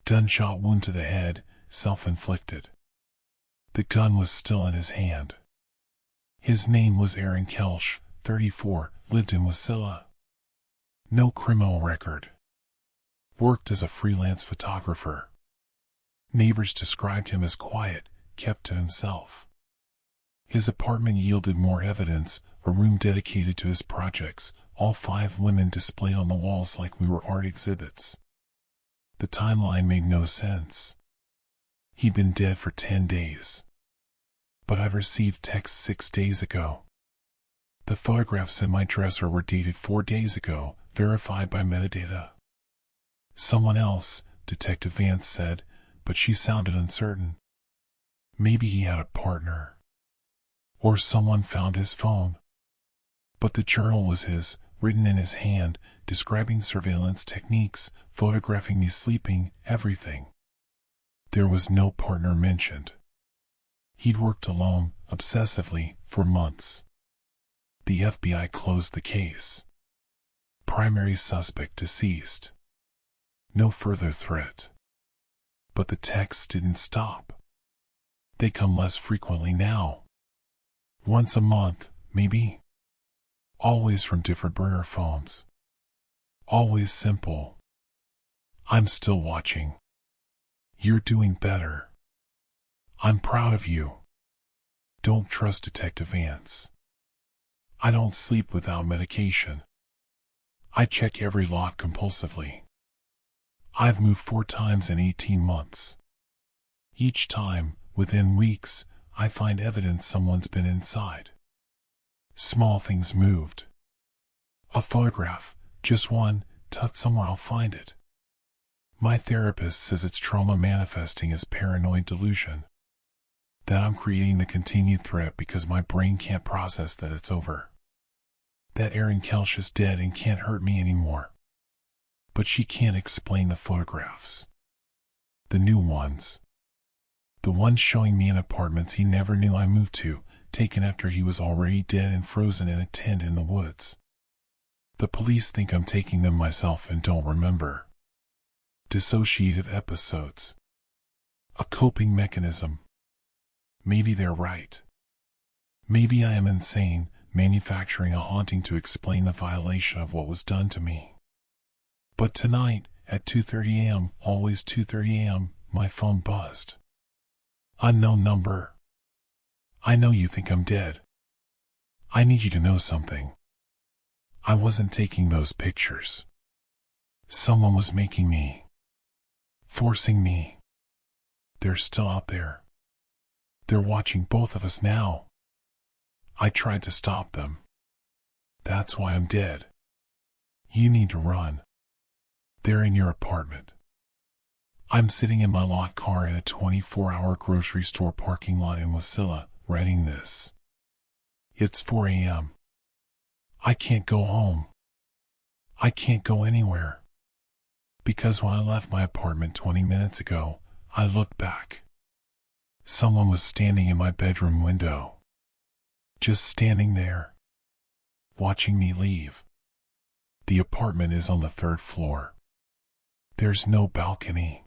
Gunshot wound to the head, self-inflicted. The gun was still in his hand. His name was Aaron Kelsch, 34, lived in Wasilla. No criminal record. Worked as a freelance photographer. Neighbors described him as quiet, kept to himself. His apartment yielded more evidence, a room dedicated to his projects, all 5 women displayed on the walls like we were art exhibits. The timeline made no sense. He'd been dead for 10 days. But I've received texts 6 days ago. The photographs in my dresser were dated 4 days ago, verified by metadata. Someone else, Detective Vance said, but she sounded uncertain. Maybe he had a partner. Or someone found his phone. But the journal was his, written in his hand, describing surveillance techniques, photographing me sleeping, everything. There was no partner mentioned. He'd worked alone, obsessively, for months. The FBI closed the case. Primary suspect deceased. No further threat. But the texts didn't stop. They come less frequently now. Once a month, maybe. Always from different burner phones. Always simple. I'm still watching. You're doing better. I'm proud of you. Don't trust Detective Vance. I don't sleep without medication. I check every lock compulsively. I've moved 4 times in 18 months. Each time, within weeks, I find evidence someone's been inside. Small things moved. A photograph, just one, tucked somewhere, I'll find it. My therapist says it's trauma manifesting as paranoid delusion. That I'm creating the continued threat because my brain can't process that it's over. That Aaron Kelsch is dead and can't hurt me anymore. But she can't explain the photographs. The new ones. The ones showing me in apartments he never knew I moved to, taken after he was already dead and frozen in a tent in the woods. The police think I'm taking them myself and don't remember. Dissociative episodes. A coping mechanism. Maybe they're right. Maybe I am insane, manufacturing a haunting to explain the violation of what was done to me. But tonight, at 2:30 a.m., always 2:30 a.m., my phone buzzed. Unknown number. I know you think I'm dead. I need you to know something. I wasn't taking those pictures. Someone was making me. Forcing me. They're still out there. They're watching both of us now. I tried to stop them. That's why I'm dead. You need to run. They're in your apartment. I'm sitting in my locked car in a 24-hour grocery store parking lot in Wasilla, writing this. It's 4 a.m. I can't go home. I can't go anywhere. Because when I left my apartment 20 minutes ago, I looked back. Someone was standing in my bedroom window. Just standing there. Watching me leave. The apartment is on the 3rd floor. There's no balcony.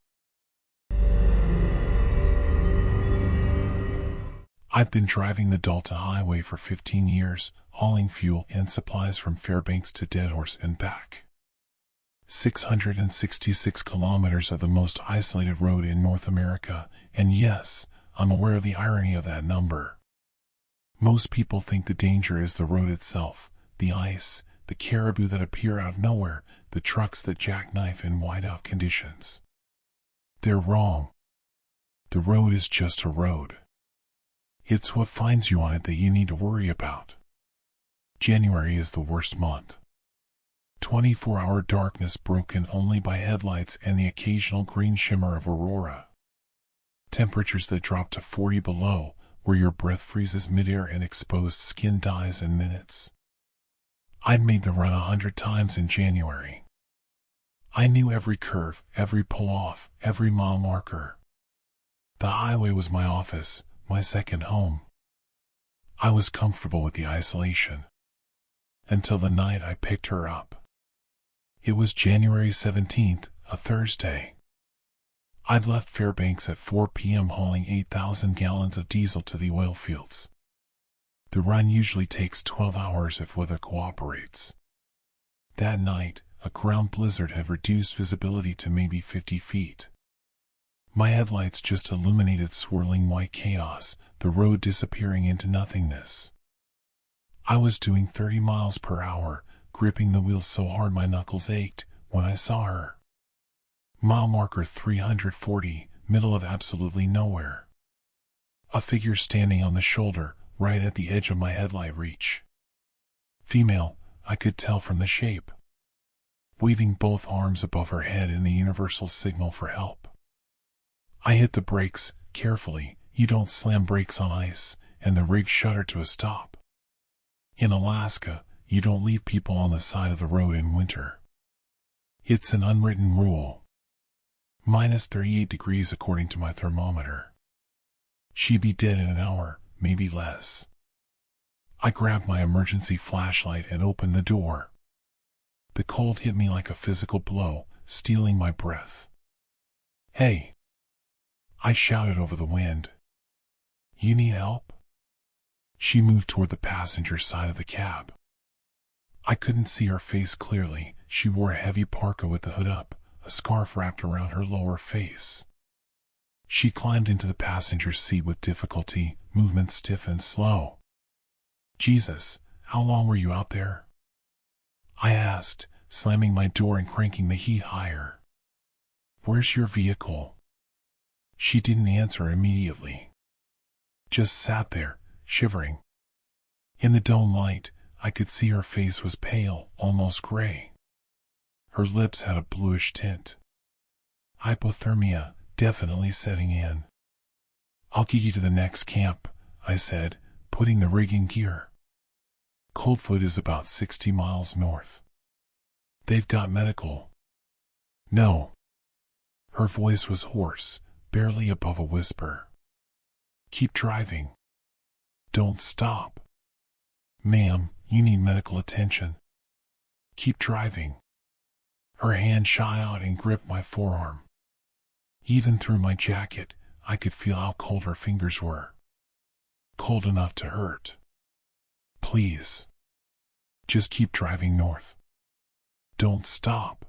I've been driving the Delta Highway for 15 years, hauling fuel and supplies from Fairbanks to Deadhorse and back. 666 kilometers of the most isolated road in North America, and yes, I'm aware of the irony of that number. Most people think the danger is the road itself, the ice, the caribou that appear out of nowhere, the trucks that jackknife in whiteout conditions. They're wrong. The road is just a road. It's what finds you on it that you need to worry about. January is the worst month. 24-hour darkness broken only by headlights and the occasional green shimmer of aurora. Temperatures that drop to 40 below, where your breath freezes midair and exposed skin dies in minutes. I'd made the run 100 times in January. I knew every curve, every pull-off, every mile marker. The highway was my office, my second home. I was comfortable with the isolation. Until the night I picked her up. It was January 17th, a Thursday. I'd left Fairbanks at 4 p.m. hauling 8,000 gallons of diesel to the oil fields. The run usually takes 12 hours if weather cooperates. That night, a ground blizzard had reduced visibility to maybe 50 feet. My headlights just illuminated swirling white chaos, the road disappearing into nothingness. I was doing 30 miles per hour, gripping the wheel so hard my knuckles ached, when I saw her. Mile marker 340, middle of absolutely nowhere. A figure standing on the shoulder, right at the edge of my headlight reach. Female, I could tell from the shape. Waving both arms above her head in the universal signal for help. I hit the brakes, carefully. You don't slam brakes on ice, and the rig shuddered to a stop. In Alaska, you don't leave people on the side of the road in winter. It's an unwritten rule. Minus 38 degrees according to my thermometer. She'd be dead in an hour, maybe less. I grabbed my emergency flashlight and opened the door. The cold hit me like a physical blow, stealing my breath. "Hey!" I shouted over the wind. "You need help?" She moved toward the passenger side of the cab. I couldn't see her face clearly. She wore a heavy parka with the hood up, a scarf wrapped around her lower face. She climbed into the passenger seat with difficulty, movement stiff and slow. "Jesus, how long were you out there?" I asked, slamming my door and cranking the heat higher. "Where's your vehicle?" She didn't answer immediately. Just sat there, shivering. In the dome light, I could see her face was pale, almost gray. Her lips had a bluish tint. Hypothermia, definitely setting in. "I'll get you to the next camp," I said, putting the rig in gear. Coldfoot is about 60 miles north. "They've got medical." "No." Her voice was hoarse, barely above a whisper. "Keep driving. Don't stop. Ma'am, you need medical attention. Keep driving." Her hand shot out and gripped my forearm. Even through my jacket, I could feel how cold her fingers were. Cold enough to hurt. "Please. Just keep driving north. Don't stop."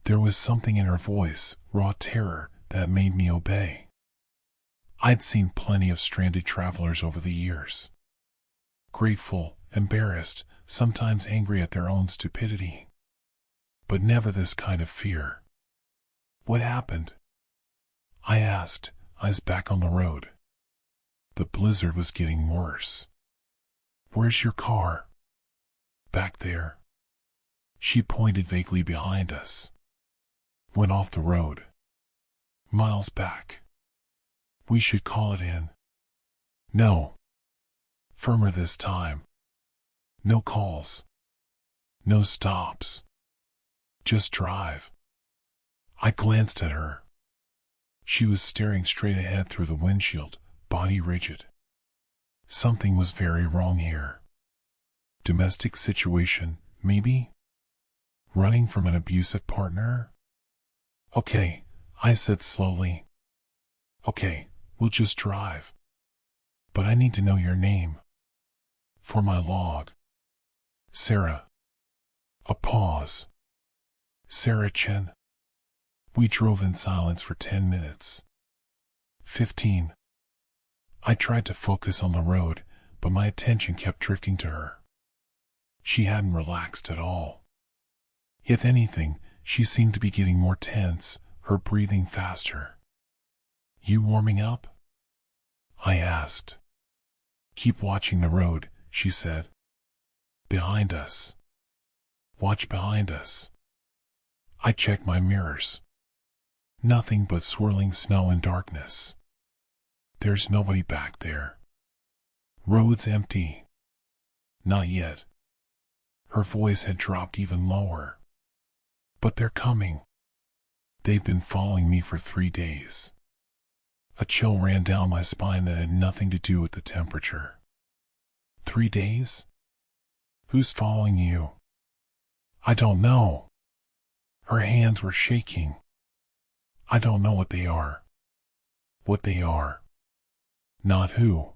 There was something in her voice, raw terror, that made me obey. I'd seen plenty of stranded travelers over the years. Grateful, embarrassed, sometimes angry at their own stupidity. But never this kind of fear. "What happened?" I asked, eyes back on the road. The blizzard was getting worse. "Where's your car?" "Back there." She pointed vaguely behind us. "Went off the road. Miles back. We should call it in." "No." Firmer this time. "No calls. No stops. Just drive." I glanced at her. She was staring straight ahead through the windshield, body rigid. Something was very wrong here. Domestic situation, maybe? Running from an abusive partner? "Okay," I said slowly. "Okay, we'll just drive. But I need to know your name. For my log." "Sarah." A pause. "Sarah Chen." We drove in silence for 10 minutes. 15. I tried to focus on the road, but my attention kept drifting to her. She hadn't relaxed at all. If anything, she seemed to be getting more tense, her breathing faster. "You warming up?" I asked. "Keep watching the road," she said. "Behind us. Watch behind us." I checked my mirrors. Nothing but swirling snow and darkness. There's nobody back there. Road's empty. Not yet. Her voice had dropped even lower. But they're coming. They've been following me for 3 days. A chill ran down my spine that had nothing to do with the temperature. 3 days? Who's following you? I don't know. Her hands were shaking. I don't know what they are. What they are. Not who.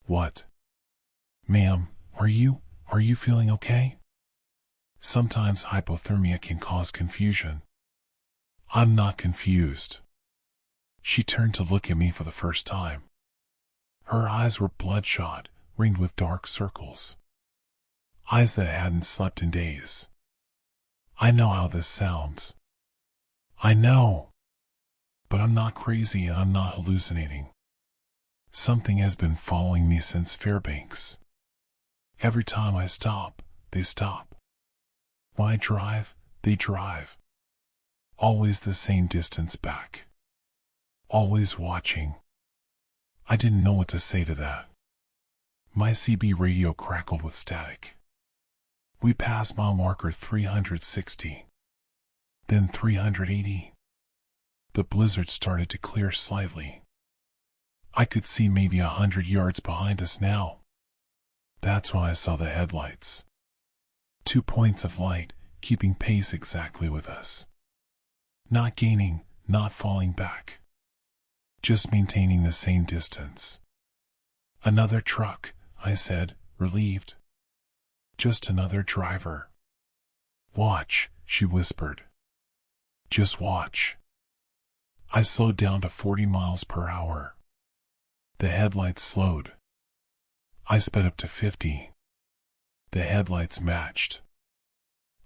What? Ma'am, are you feeling okay? Sometimes hypothermia can cause confusion. I'm not confused. She turned to look at me for the first time. Her eyes were bloodshot, ringed with dark circles. Eyes that hadn't slept in days. I know how this sounds. I know. But I'm not crazy and I'm not hallucinating. Something has been following me since Fairbanks. Every time I stop, they stop. When I drive, they drive. Always the same distance back. Always watching. I didn't know what to say to that. My CB radio crackled with static. We passed mile marker 360. Then 380. The blizzard started to clear slightly. I could see maybe 100 yards behind us now. That's when I saw the headlights. 2 points of light, keeping pace exactly with us. Not gaining, not falling back. Just maintaining the same distance. Another truck, I said, relieved. Just another driver. Watch, she whispered. Just watch. I slowed down to 40 miles per hour. The headlights slowed. I sped up to 50. The headlights matched.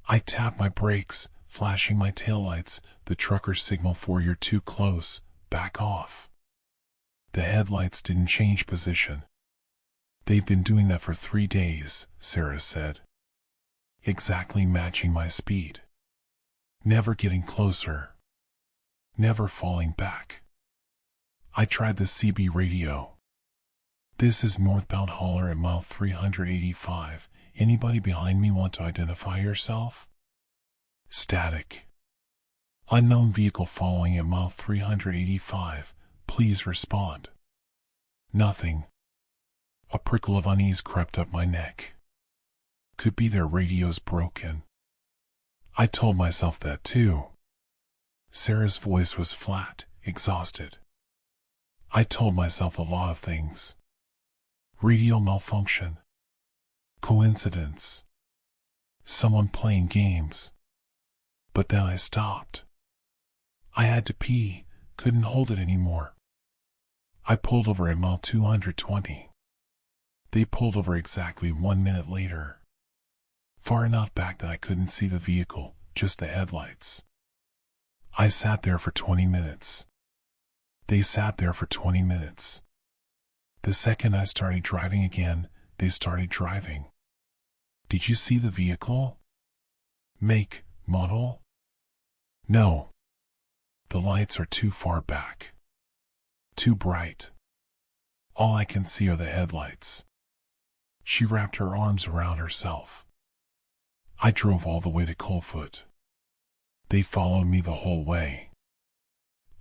I tapped my brakes, flashing my taillights. The trucker signaled for "You're too close, back off." The headlights didn't change position. They've been doing that for 3 days, Sarah said. Exactly matching my speed. Never getting closer. Never falling back. I tried the CB radio. This is northbound hauler at mile 385. Anybody behind me want to identify yourself? Static. Unknown vehicle following at mile 385. Please respond. Nothing. A prickle of unease crept up my neck. Could be their radio's broken. I told myself that too. Sarah's voice was flat, exhausted. I told myself a lot of things. Radio malfunction. Coincidence. Someone playing games. But then I stopped. I had to pee, couldn't hold it anymore. I pulled over at mile 220. They pulled over exactly 1 minute later. Far enough back that I couldn't see the vehicle, just the headlights. I sat there for 20 minutes. They sat there for 20 minutes. The second I started driving again, they started driving. Did you see the vehicle? Make, model? No. The lights are too far back. Too bright. All I can see are the headlights. She wrapped her arms around herself. I drove all the way to Coldfoot. They followed me the whole way.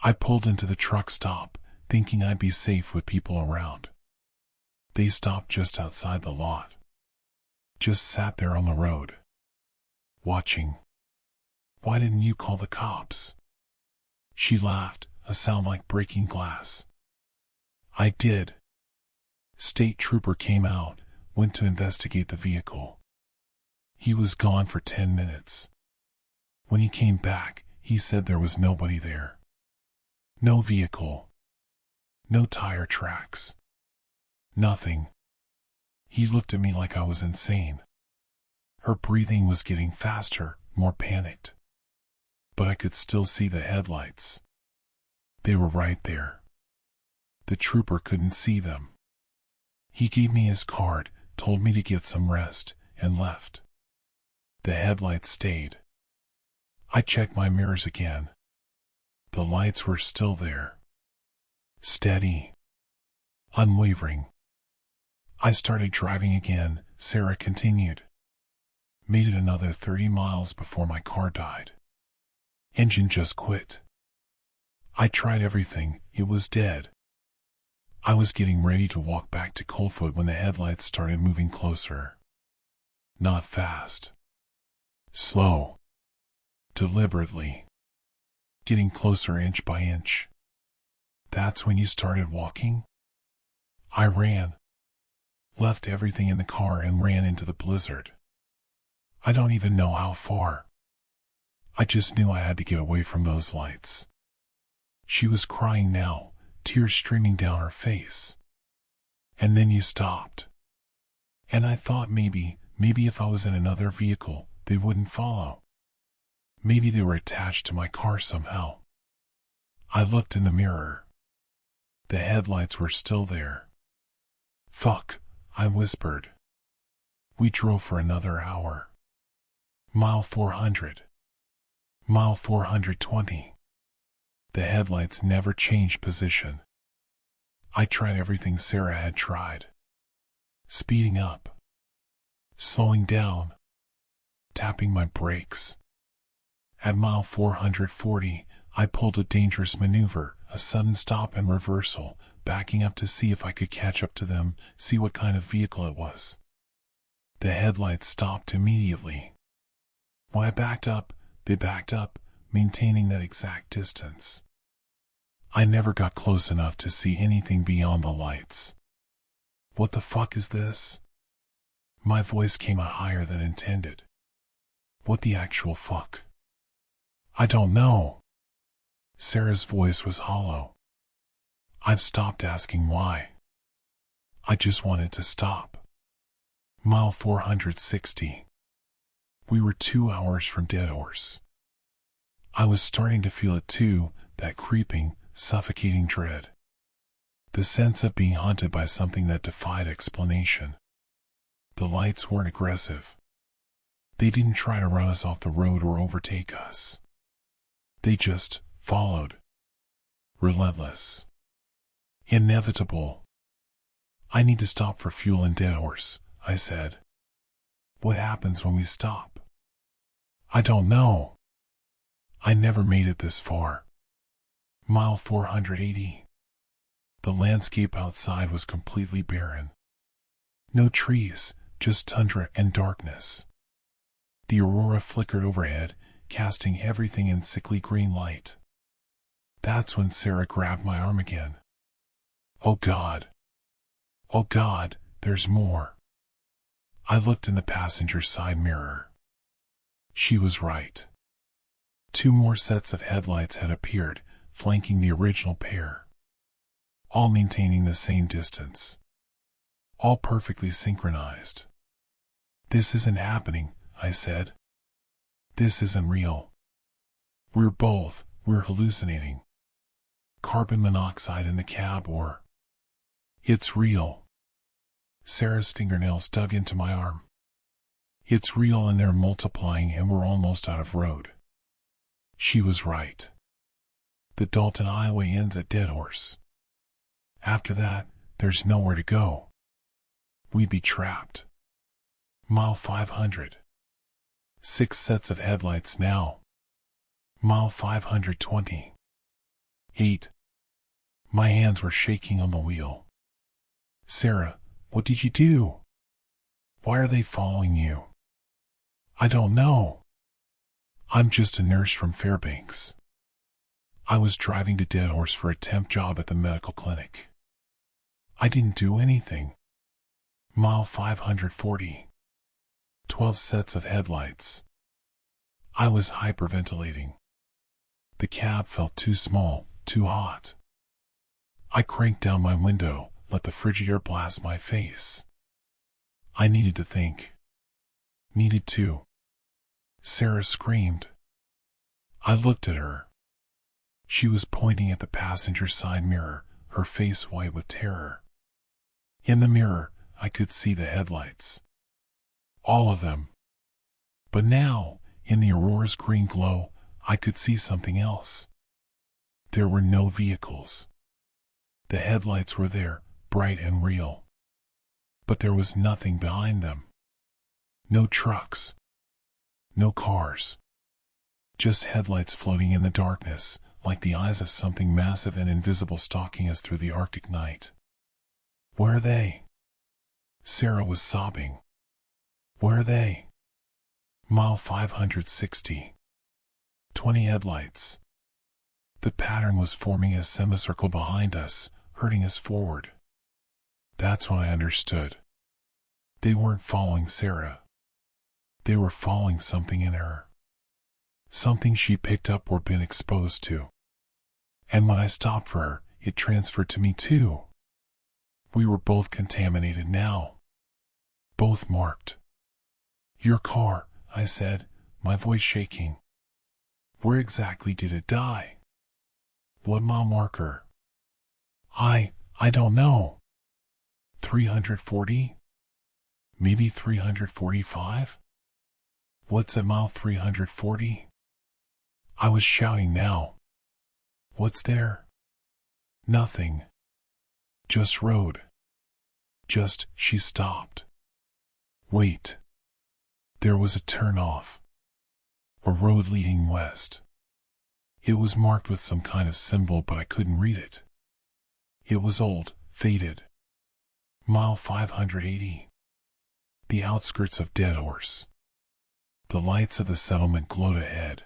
I pulled into the truck stop, thinking I'd be safe with people around. They stopped just outside the lot. Just sat there on the road. Watching. Why didn't you call the cops? She laughed, a sound like breaking glass. I did. State trooper came out, went to investigate the vehicle. He was gone for 10 minutes. When he came back, he said there was nobody there. No vehicle. No tire tracks. Nothing. He looked at me like I was insane. Her breathing was getting faster, more panicked. But I could still see the headlights. They were right there. The trooper couldn't see them. He gave me his card, told me to get some rest, and left. The headlights stayed. I checked my mirrors again. The lights were still there. Steady. unwavering. I started driving again, Sarah continued. Made it another 30 miles before my car died. Engine just quit. I tried everything, it was dead. I was getting ready to walk back to Coldfoot when the headlights started moving closer. Not fast. Slow. Deliberately. Getting closer inch by inch. That's when you started walking? I ran. Left everything in the car and ran into the blizzard. I don't even know how far. I just knew I had to get away from those lights. She was crying now, tears streaming down her face. And then you stopped. And I thought maybe if I was in another vehicle, they wouldn't follow. Maybe they were attached to my car somehow. I looked in the mirror. The headlights were still there. Fuck, I whispered. We drove for another hour. Mile 400. Mile 420. The headlights never changed position. I tried everything Sarah had tried. Speeding up. Slowing down. Tapping my brakes. At mile 440, I pulled a dangerous maneuver, a sudden stop and reversal, backing up to see if I could catch up to them, see what kind of vehicle it was. The headlights stopped immediately. When I backed up, they backed up, maintaining that exact distance. I never got close enough to see anything beyond the lights. What the fuck is this? My voice came out higher than intended. What the actual fuck? I don't know. Sarah's voice was hollow. I've stopped asking why. I just wanted to stop. Mile 460. We were 2 hours from Dead Horse. I was starting to feel it too, that creeping, suffocating dread. The sense of being haunted by something that defied explanation. The lights weren't aggressive. They didn't try to run us off the road or overtake us. They just followed. Relentless. Inevitable. I need to stop for fuel in Dead Horse, I said. What happens when we stop? I don't know. I never made it this far. Mile 480. The landscape outside was completely barren. No trees, just tundra and darkness. The aurora flickered overhead, casting everything in sickly green light. That's when Sarah grabbed my arm again. Oh God. Oh God, there's more. I looked in the passenger side mirror. She was right. 2 more sets of headlights had appeared, flanking the original pair. All maintaining the same distance. All perfectly synchronized. This isn't happening, I said. This isn't real. We're hallucinating. Carbon monoxide in the cab or... It's real. Sarah's fingernails dug into my arm. It's real and they're multiplying and we're almost out of road. She was right. The Dalton Highway ends at Dead Horse. After that, there's nowhere to go. We'd be trapped. Mile 500. 6 sets of headlights now. Mile 520. 8. My hands were shaking on the wheel. Sarah, what did you do? Why are they following you? I don't know. I'm just a nurse from Fairbanks. I was driving to Dead Horse for a temp job at the medical clinic. I didn't do anything. Mile 540. 12 sets of headlights. I was hyperventilating. The cab felt too small, too hot. I cranked down my window, let the frigid air blast my face. I needed to think. Needed to. Sarah screamed. I looked at her. She was pointing at the passenger side mirror, her face white with terror. In the mirror, I could see the headlights. All of them. But now, in the aurora's green glow, I could see something else. There were no vehicles. The headlights were there, bright and real. But there was nothing behind them. No trucks. No cars. Just headlights floating in the darkness, like the eyes of something massive and invisible stalking us through the Arctic night. Where are they? Sarah was sobbing. Where are they? Mile 560. 20 headlights. The pattern was forming a semicircle behind us, hurting us forward. That's when I understood. They weren't following Sarah. They were following something in her. Something she picked up or been exposed to. And when I stopped for her, it transferred to me too. We were both contaminated now. Both marked. Your car, I said, my voice shaking. Where exactly did it die? What mile marker? I don't know. 340? Maybe 345? What's at mile 340? I was shouting now. What's there? Nothing. Just road. She stopped. Wait. There was a turn off. A road leading west. It was marked with some kind of symbol, but I couldn't read it. It was old, faded. Mile 580. The outskirts of Dead Horse. The lights of the settlement glowed ahead.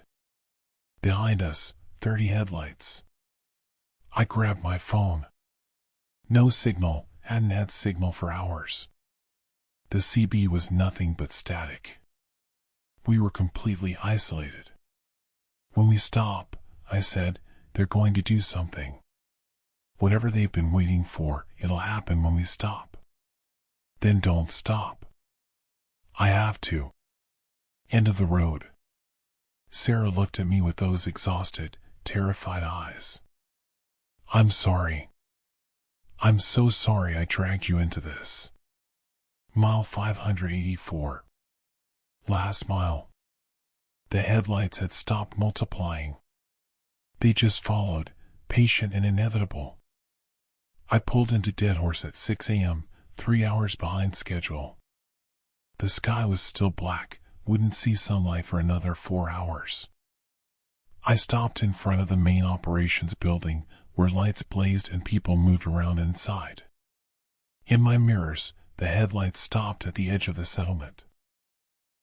Behind us, 30 headlights. I grabbed my phone. No signal, hadn't had signal for hours. The CB was nothing but static. We were completely isolated. When we stop, I said, they're going to do something. Whatever they've been waiting for, it'll happen when we stop. Then don't stop. I have to. End of the road. Sarah looked at me with those exhausted, terrified eyes. I'm sorry. I'm so sorry I dragged you into this. Mile 584. Last mile. The headlights had stopped multiplying. They just followed, patient and inevitable. I pulled into Dead Horse at 6 a.m., 3 hours behind schedule. The sky was still black, wouldn't see sunlight for another 4 hours. I stopped in front of the main operations building, where lights blazed and people moved around inside. In my mirrors, the headlights stopped at the edge of the settlement.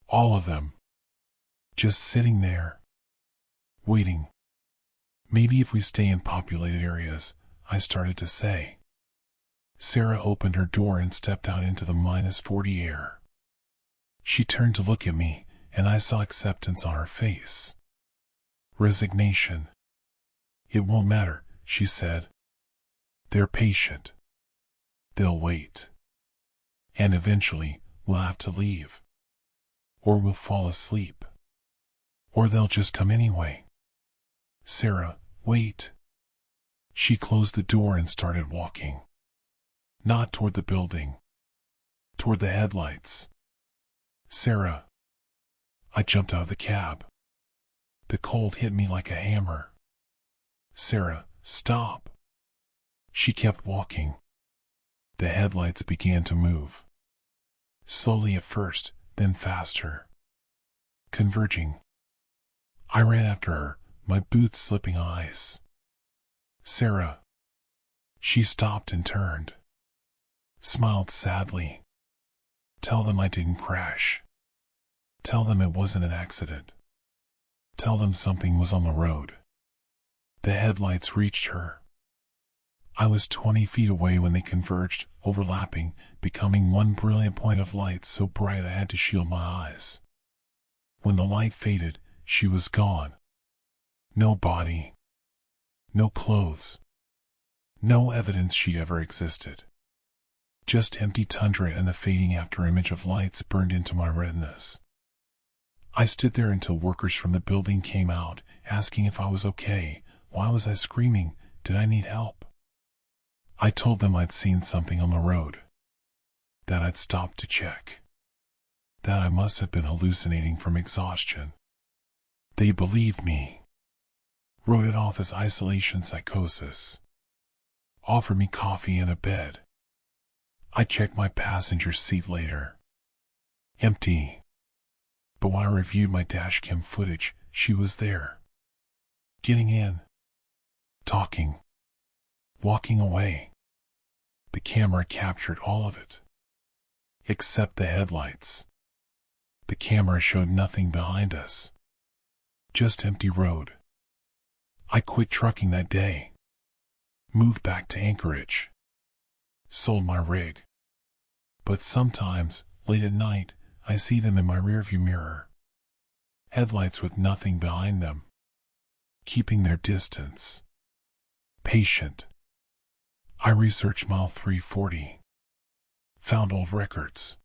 All of them. Just sitting there. Waiting. Maybe if we stay in populated areas, I started to say. Sarah opened her door and stepped out into the -40 air. She turned to look at me, and I saw acceptance on her face. Resignation. It won't matter, she said. They're patient. They'll wait. And eventually, we'll have to leave. Or we'll fall asleep. Or they'll just come anyway. Sarah, wait. She closed the door and started walking. Not toward the building. Toward the headlights. Sarah. I jumped out of the cab. The cold hit me like a hammer. Sarah, stop. She kept walking. The headlights began to move. Slowly at first, then faster. Converging. I ran after her, my boots slipping on ice. Sarah. She stopped and turned. Smiled sadly. Tell them I didn't crash. Tell them it wasn't an accident. Tell them something was on the road. The headlights reached her. I was 20 feet away when they converged, overlapping, becoming one brilliant point of light so bright I had to shield my eyes. When the light faded, she was gone. No body. No clothes. No evidence she'd ever existed. Just empty tundra and the fading afterimage of lights burned into my retinas. I stood there until workers from the building came out, asking if I was okay. Why was I screaming? Did I need help? I told them I'd seen something on the road. That I'd stopped to check. That I must have been hallucinating from exhaustion. They believed me. Wrote it off as isolation psychosis. Offered me coffee and a bed. I checked my passenger seat later. Empty. But when I reviewed my dashcam footage, she was there. Getting in. Talking. Walking away. The camera captured all of it. Except the headlights. The camera showed nothing behind us. Just empty road. I quit trucking that day. Moved back to Anchorage. Sold my rig. But sometimes, late at night, I see them in my rearview mirror. Headlights with nothing behind them. Keeping their distance. Patient. I researched Mile 340. Found old records.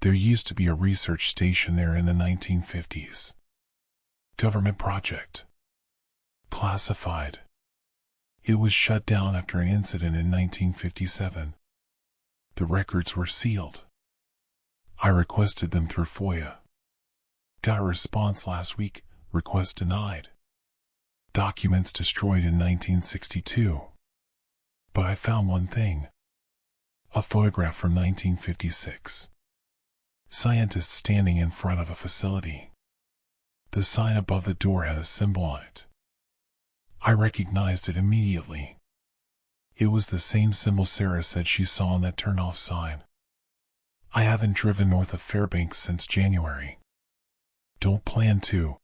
There used to be a research station there in the 1950s. Government project. Classified. It was shut down after an incident in 1957. The records were sealed. I requested them through FOIA. Got a response last week, request denied. Documents destroyed in 1962. But I found one thing. A photograph from 1956. Scientists standing in front of a facility. The sign above the door had a symbol on it. I recognized it immediately. It was the same symbol Sarah said she saw on that turn-off sign. I haven't driven north of Fairbanks since January. Don't plan to.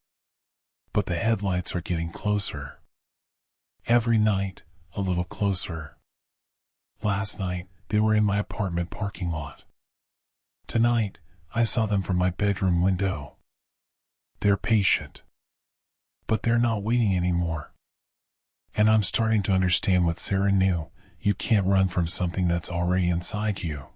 But the headlights are getting closer. Every night, a little closer. Last night, they were in my apartment parking lot. Tonight, I saw them from my bedroom window. They're patient. But they're not waiting anymore. And I'm starting to understand what Sarah knew. You can't run from something that's already inside you.